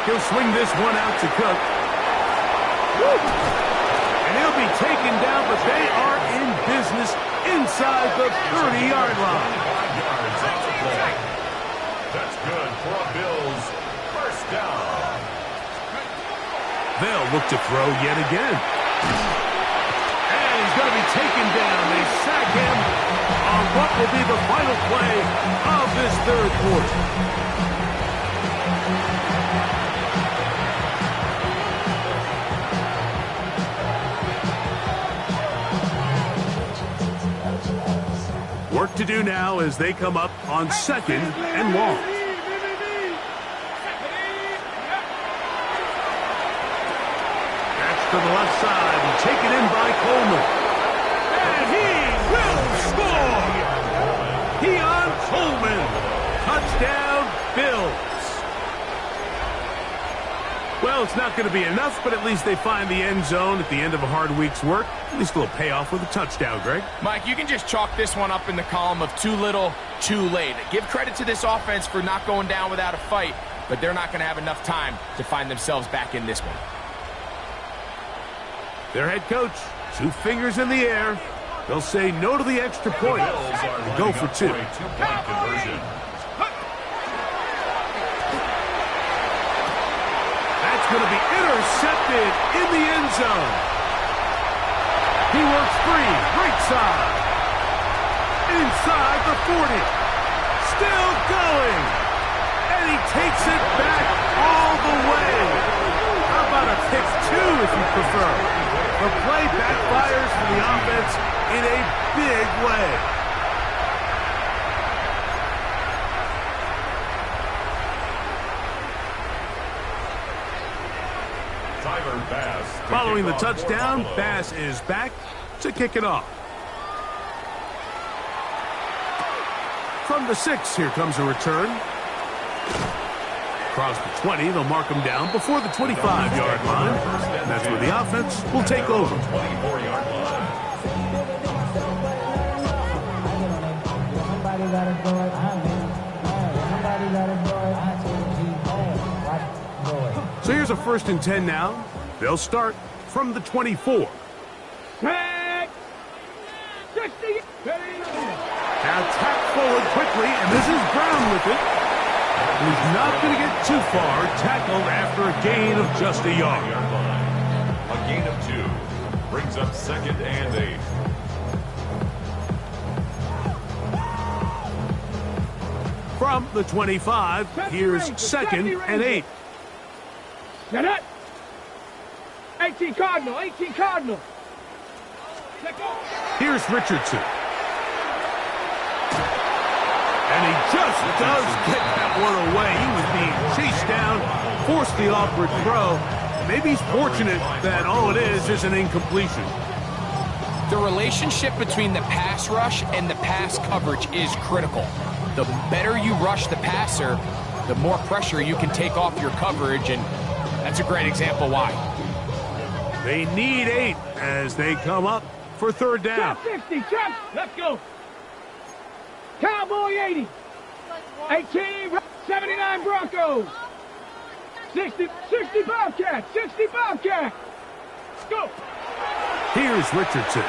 Speaker 3: He'll swing this one out to Cook. Woo! And he'll be taken down, but they are in business inside the 30-yard line.
Speaker 6: 5 yards on the play. That's good for a Bills first down.
Speaker 3: They'll look to throw yet again. And he's going to be taken down. They sack him on what will be the final play of this third quarter. Work to do now as they come up on second and long. That's to the left side and taken in by Coleman. And he will score! Keon Coleman. Touchdown, Bills. Well, it's not going to be enough, but at least they find the end zone at the end of a hard week's work. At least a little payoff with a touchdown, Greg.
Speaker 5: Mike, you can just chalk this one up in the column of too little, too late. Give credit to this offense for not going down without a fight, but they're not going to have enough time to find themselves back in this one.
Speaker 3: Their head coach, 2 fingers in the air. They'll say no to the extra point and go for 2.
Speaker 6: A 2-point conversion.
Speaker 3: That's going to be intercepted in the end zone. He works free, right side. Inside the 40. Still going. And he takes it back all the way. How about a pick 2 if you prefer? The play backfires for the offense in a big way.
Speaker 6: Tyler Bass.
Speaker 3: Following the touchdown, Bass is back to kick it off. From the 6, here comes a return. Across the 20, they'll mark him down before the 25-yard line. And that's where the offense will take over.
Speaker 6: 24-yard line.
Speaker 3: So here's a 1st and 10 now. They'll start from the 24.
Speaker 4: Tag! 60!
Speaker 3: Now tap forward quickly, and this is Brown with it. He's not going to get too far. Tackled after a gain of just a yard.
Speaker 6: A gain of 2 brings up 2nd and 8.
Speaker 3: From the 25, here's 2nd and 8.
Speaker 4: Set it! 18 Cardinal, 18 Cardinal.
Speaker 3: Here's Richardson. And he just does get that one away. He was being chased down, forced the awkward throw. Maybe he's fortunate that all it is an incompletion.
Speaker 5: The relationship between the pass rush and the pass coverage is critical. The better you rush the passer, the more pressure you can take off your coverage, and that's a great example why.
Speaker 3: They need 8 as they come up for 3rd down.
Speaker 4: Chop 60, chop! Let's go! Cowboy 80. 18, 79 Broncos. 60 Bobcats, 60 Bobcats. Go!
Speaker 3: Here's Richardson.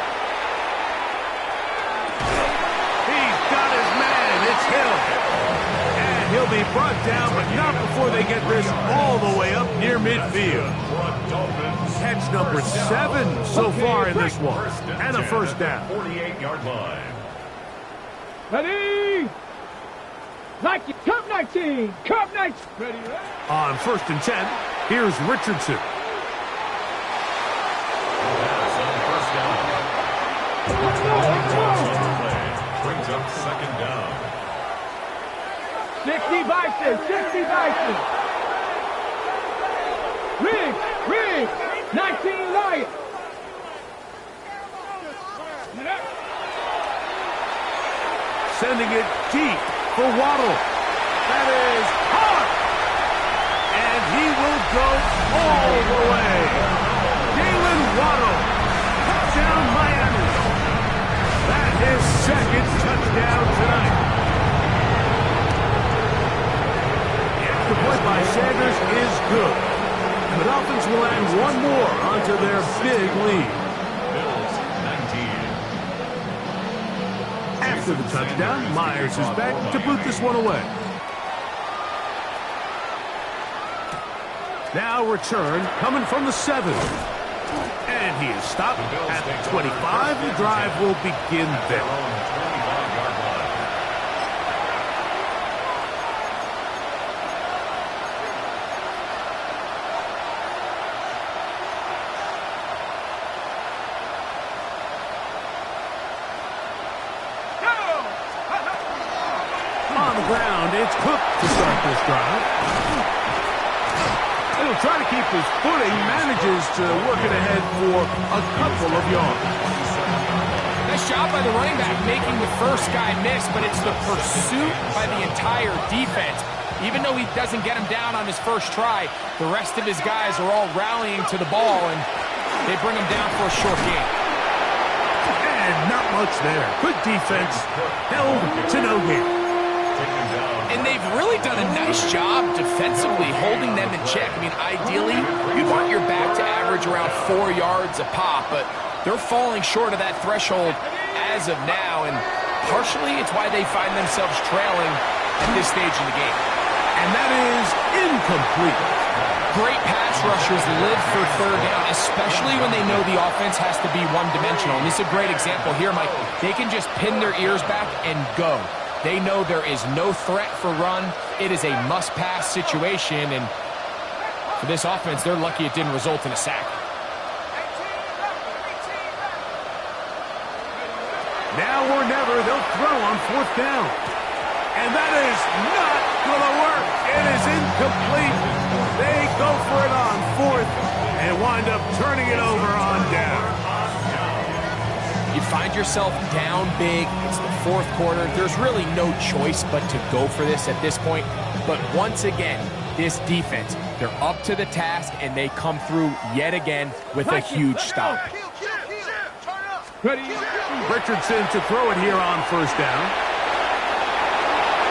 Speaker 3: He's got his man. It's Hill. And he'll be brought down, but not before they get this all the way up near midfield. Catch number 7 so far in this one. And a 1st down.
Speaker 6: 48-yard line.
Speaker 4: Ready? Nike, Cup 19, Cup 19. Ready,
Speaker 3: On 1st and 10, here's Richardson.
Speaker 6: Pass on 1st down.
Speaker 4: 60 Bison, 60 Bison. Riggs, 19 Lion.
Speaker 3: Sending it deep for Waddle. That is hard. And he will go all the way. Jalen Waddle. Touchdown Miami. That is second touchdown tonight. The extra point by Sanders is good. And the Dolphins will add one more onto their big lead.
Speaker 6: Bills 19.
Speaker 3: After the touchdown, Myers is back to boot this one away. Now return coming from the 7. And he is stopped at the 25. The drive will begin
Speaker 6: Their
Speaker 3: there.
Speaker 6: own 25-yard line.
Speaker 3: On the ground, it's Cook to start this drive. He'll try to keep his footing, manages to work it ahead for a couple of yards.
Speaker 5: Nice job by the running back making the first guy miss, but it's the pursuit by the entire defense. Even though he doesn't get him down on his first try, the rest of his guys are all rallying to the ball, and they bring him down for a short gain.
Speaker 3: And not much there. Good defense, held to no gain.
Speaker 6: Taken down.
Speaker 5: And they've really done a nice job defensively holding them in check. I mean, ideally, you'd want your back to average around 4 yards a pop, but they're falling short of that threshold as of now, and partially it's why they find themselves trailing at this stage in the game.
Speaker 3: And that is incomplete.
Speaker 5: Great pass rushers live for third down, especially when they know the offense has to be one-dimensional. And this is a great example here, Mike. They can just pin their ears back and go. They know there is no threat for run. It is a must-pass situation, and for this offense, they're lucky it didn't result in a sack.
Speaker 3: Now or never, they'll throw on fourth down. And that is not going to work. It is incomplete. They go for it on fourth and wind up turning it over on down.
Speaker 5: You find yourself down big. It's the fourth quarter. There's really no choice but to go for this at this point. But once again, this defense, they're up to the task, and they come through yet again with a huge stop.
Speaker 4: Ready?
Speaker 3: Richardson to throw it here on first down.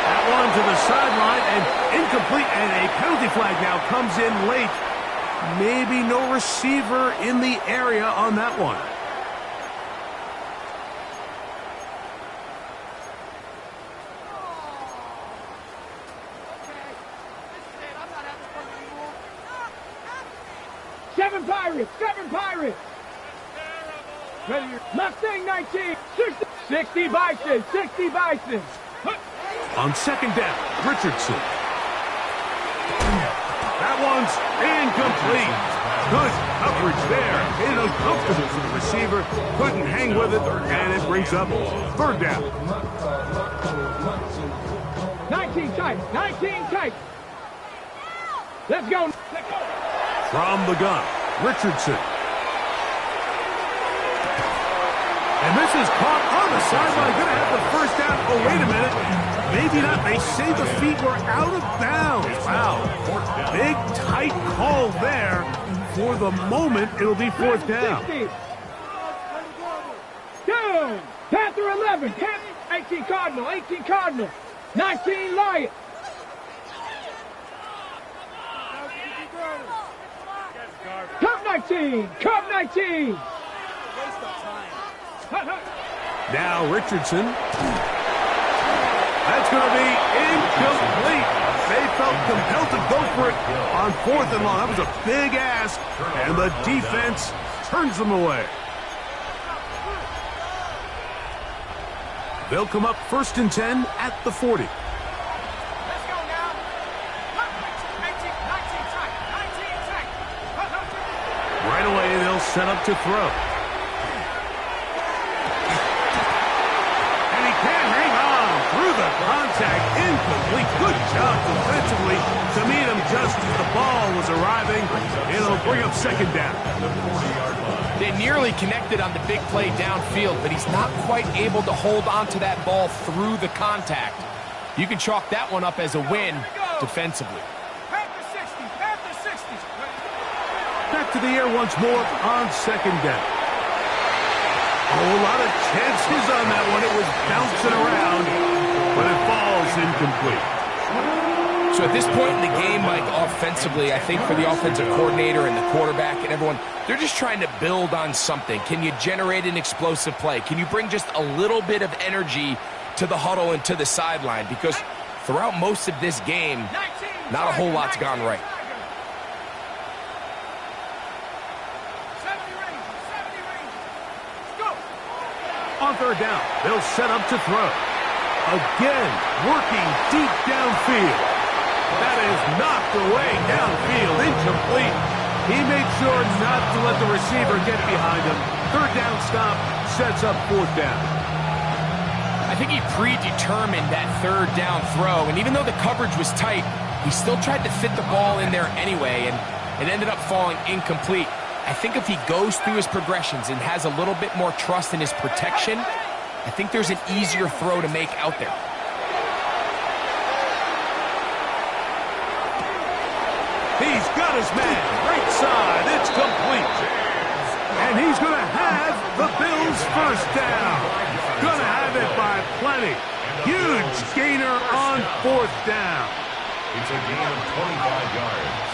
Speaker 3: That one to the sideline and incomplete, and a penalty flag now comes in late. Maybe no receiver in the area on that one.
Speaker 4: Seven Pirates. Ready? Mustang 19, 60 Bison, 60 Bison.
Speaker 3: On second down, Richardson. That one's incomplete. Good coverage there. Made it uncomfortable for the receiver. Couldn't hang with it, and it brings up third down.
Speaker 4: 19 tight. Let's go.
Speaker 3: From the gun, Richardson. And this is caught on the sideline. Going to have the first down. Oh, wait a minute. Maybe not. They say the feet were out of bounds. Wow. Big, tight call there. For the moment, it'll be fourth down.
Speaker 4: 60. Down. Panther 11. 18 Cardinal. 19 Lion. Cub 19.
Speaker 3: Now Richardson. That's going to be incomplete. They felt compelled to go for it on fourth and long. That was a big ask, and the defense turns them away. They'll come up first and 10 at the 40. Right away, they'll set up to throw. And he can't hang on through the contact. Incomplete. incomplete. Good job defensively to meet him just as the ball was arriving. It'll bring up second down.
Speaker 5: They nearly connected on the big play downfield, but he's not quite able to hold on to that ball through the contact. You can chalk that one up as a win defensively.
Speaker 3: Back to the air once more on second down. Oh, a lot of chances on that one. It was bouncing around, but it falls incomplete.
Speaker 5: So at this point in the game, Mike, offensively, I think for the offensive coordinator and the quarterback and everyone, they're just trying to build on something. Can you generate an explosive play? Can you bring just a little bit of energy to the huddle and to the sideline? Because throughout most of this game, not a whole lot's gone right.
Speaker 3: On third down, they'll set up to throw. Again, working deep downfield. That is knocked away downfield, incomplete. He made sure not to let the receiver get behind him. Third down stop sets up fourth down.
Speaker 5: I think he predetermined that third down throw, and even though the coverage was tight, he still tried to fit the ball in there anyway, and it ended up falling incomplete. I think if he goes through his progressions and has a little bit more trust in his protection, I think there's an easier throw to make out there.
Speaker 3: He's got his man, right side, it's complete. And he's going to have the Bills first down. Going to have it by plenty. Huge gainer on fourth down.
Speaker 6: It's a gain of 25 yards.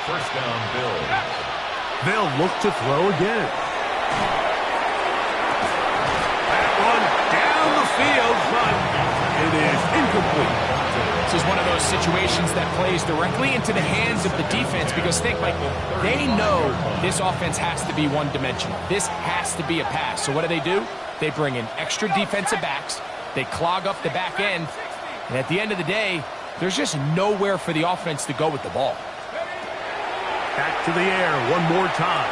Speaker 6: First down, Bills.
Speaker 3: They'll look to throw again. That one down the field, but it is incomplete.
Speaker 5: This is one of those situations that plays directly into the hands of the defense because think, Mike, they know this offense has to be one-dimensional. This has to be a pass. So what do? They bring in extra defensive backs. They clog up the back end. And at the end of the day, there's just nowhere for the offense to go with the ball.
Speaker 3: Back to the air one more time.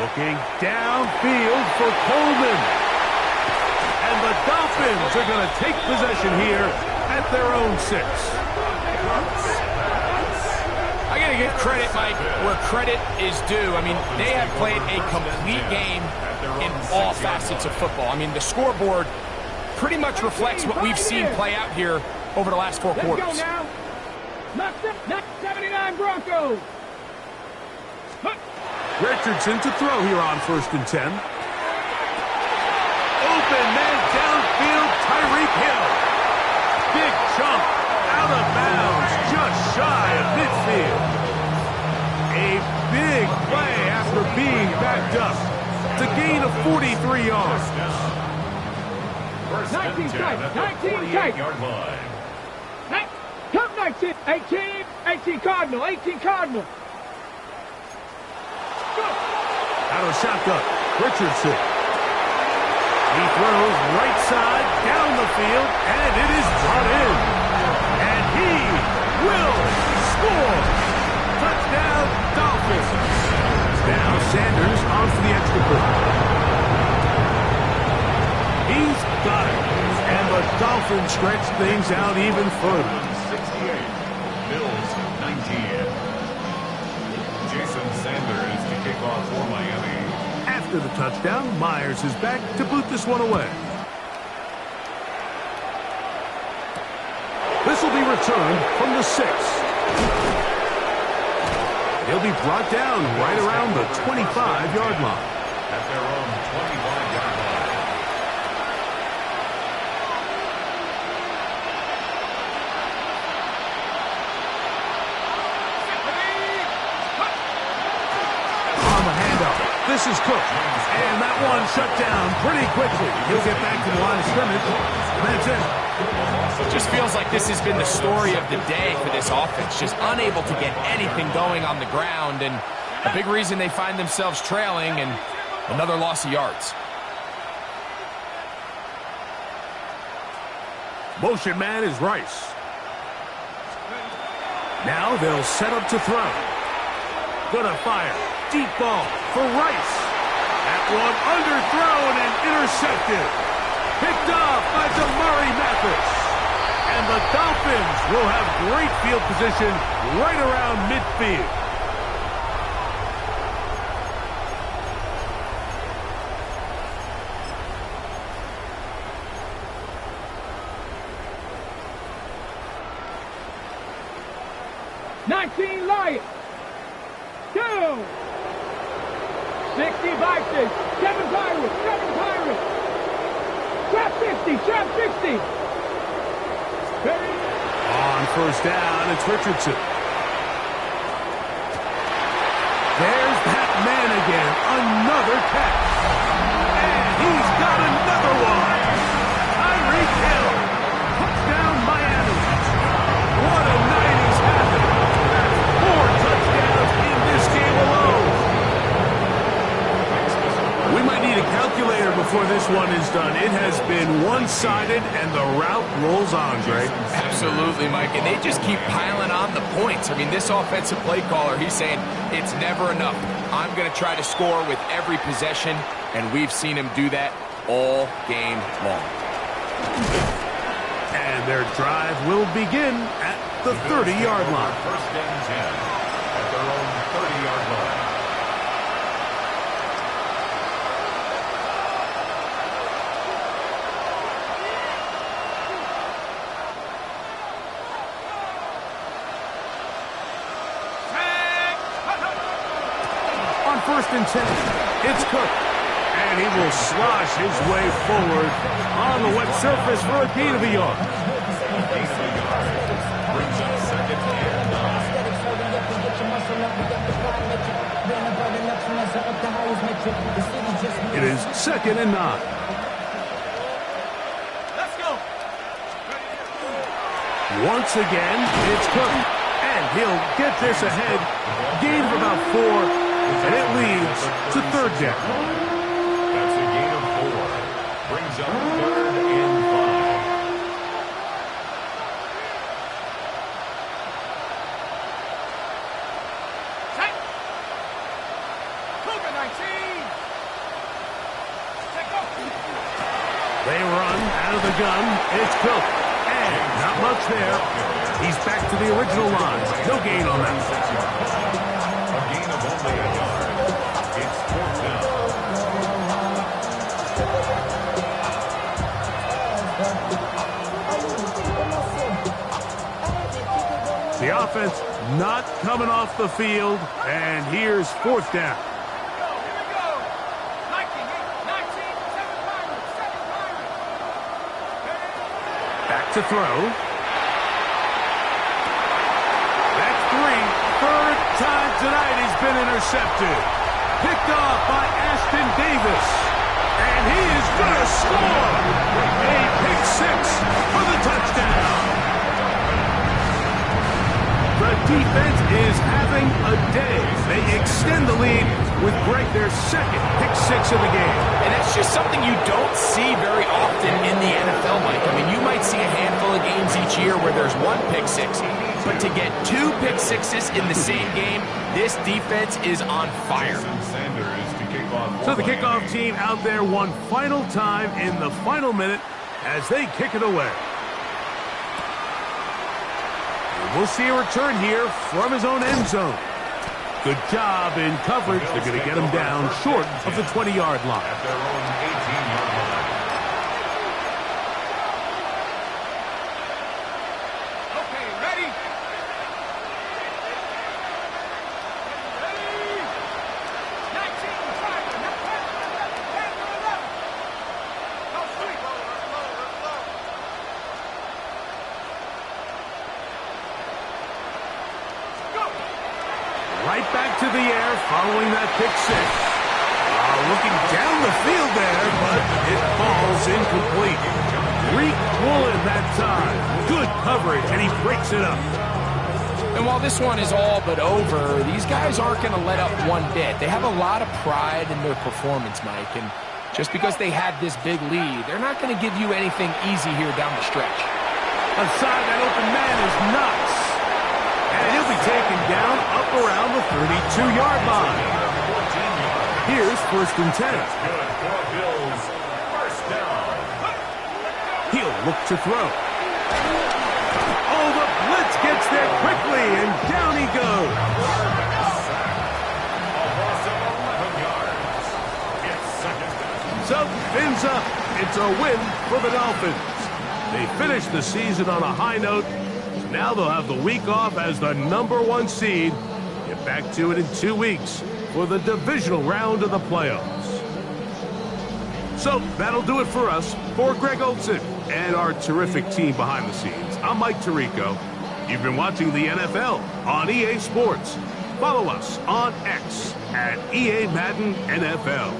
Speaker 3: Looking downfield for Coleman. And the Dolphins are going to take possession here at their own 6.
Speaker 5: I got to give credit, Mike, where credit is due. I mean, they have played a complete game in all facets of football. I mean, the scoreboard pretty much reflects what we've seen play out here over the last 4 quarters.
Speaker 4: Let's go now. 79 Broncos.
Speaker 3: Richardson to throw here on 1st and 10. Open man downfield, Tyreek Hill. Big chunk out of bounds, just shy of midfield. A big play after being backed up. It's a gain of 43 yards.
Speaker 6: First
Speaker 4: 19
Speaker 6: and 10 at the 48-yard line.
Speaker 4: Come 19, 18 Cardinal, 18 Cardinal.
Speaker 3: Out of shotgun, Richardson. He throws right side, down the field, and it is brought in. And he will score. Touchdown, Dolphins. Now Sanders on for the extra point. He's got it. And the Dolphins stretch things out even further.
Speaker 6: 68, Bills 19. Jason Sanders to kick off for Miami.
Speaker 3: After the touchdown, Myers is back to boot this one away. This will be returned from the 6. He'll be brought down right around the 25-yard line.
Speaker 6: At their own 25-yard line.
Speaker 3: This is Cook, and that one shut down pretty quickly. He'll get back to the line of scrimmage. That's it.
Speaker 5: It just feels like this has been the story of the day for this offense, just unable to get anything going on the ground, and a big reason they find themselves trailing and another loss of yards.
Speaker 3: Motion man is Rice. Now they'll set up to throw. Gonna fire. Deep ball for Rice. That one underthrown and intercepted. Picked off by DeMurray Mathis. And the Dolphins will have great field position right around midfield.
Speaker 4: Lions. 2. 60 Vikings. 7 Pirates. 7 Pirates. Trap 60. Trap 60.
Speaker 3: On first down, it's Richardson. There's that man again. Another catch. And he's got another one. Tyreek Hill. Touchdown Miami. What a night he's having. That's 4 touchdowns in this game alone. We might need a calculator before this one is done. It has been one-sided, and the route rolls on, Greg.
Speaker 5: Absolutely, Mike, and they just keep piling on the points. I mean, this offensive play caller, he's saying it's never enough. I'm going to try to score with every possession, and we've seen him do that all game long.
Speaker 3: And their drive will begin at the 30-yard line.
Speaker 6: First and 10 at their own 30-yard line.
Speaker 3: First and 10. It's Cook. And he will slosh his way forward on the wet surface for a gain of a yard.
Speaker 6: Brings up second and 9.
Speaker 3: It is second and 9.
Speaker 4: Let's go.
Speaker 3: Once again, it's Cook. And he'll get this ahead. Gain of about 4. And it leads to third down.
Speaker 6: That's a gain of 4. Brings up third and 5.
Speaker 4: Set. Cougar 19. Set go.
Speaker 3: They run out of the gun. It's Cook. And not much there. He's back to the original line. No gain on that.
Speaker 6: A gain of only a yard. It's fourth down.
Speaker 3: The offense not coming off the field, and here's fourth down.
Speaker 4: Here we go. 19, 7 Pirates. 7 Pirates.
Speaker 3: Back to throw. That's 3. Third time tonight he's been intercepted. Picked off by Ashtyn Davis. And he is going to score. A pick 6 for the touchdown. The defense is having a day. They extend the lead with Greg their second pick 6 of the game.
Speaker 5: And that's just something you don't see very often in the NFL, Mike. I mean, you might see a handful of games each year where there's 1 pick 6. But to get 2 pick 6s in the same game, this defense is on fire.
Speaker 3: So the kickoff team out there one final time in the final minute as they kick it away. And we'll see a return here from his own end zone. Good job in coverage. They're going to get him down short of the 20-yard line.
Speaker 6: At their own 18-yard line.
Speaker 4: Okay, ready? Ready? 19, 5, 10, 11. Go sweet. Go.
Speaker 3: Right back to the air following that pick 6. Looking down the field there, but it falls incomplete. Reek Woolen that time. Good coverage, and he breaks it up.
Speaker 5: And while this one is all but over, these guys aren't going to let up one bit. They have a lot of pride in their performance, Mike. And just because they had this big lead, they're not going to give you anything easy here down the stretch.
Speaker 3: Aside that open man is nuts. And he'll be taken down up around the 32-yard line. Here's first and 10.
Speaker 6: Good for Bills. First down.
Speaker 3: He'll look to throw. Oh, the blitz gets there quickly, and down he goes.
Speaker 6: A loss of 11 yards. It's second down.
Speaker 3: So, fins up. It's a win for the Dolphins. They finished the season on a high note, so now they'll have the week off as the #1 seed. Get back to it in 2 weeks for the divisional round of the playoffs. So, that'll do it for us. For Greg Olson and our terrific team behind the scenes, I'm Mike Tirico. You've been watching the NFL on EA Sports. Follow us on X at EA Madden NFL.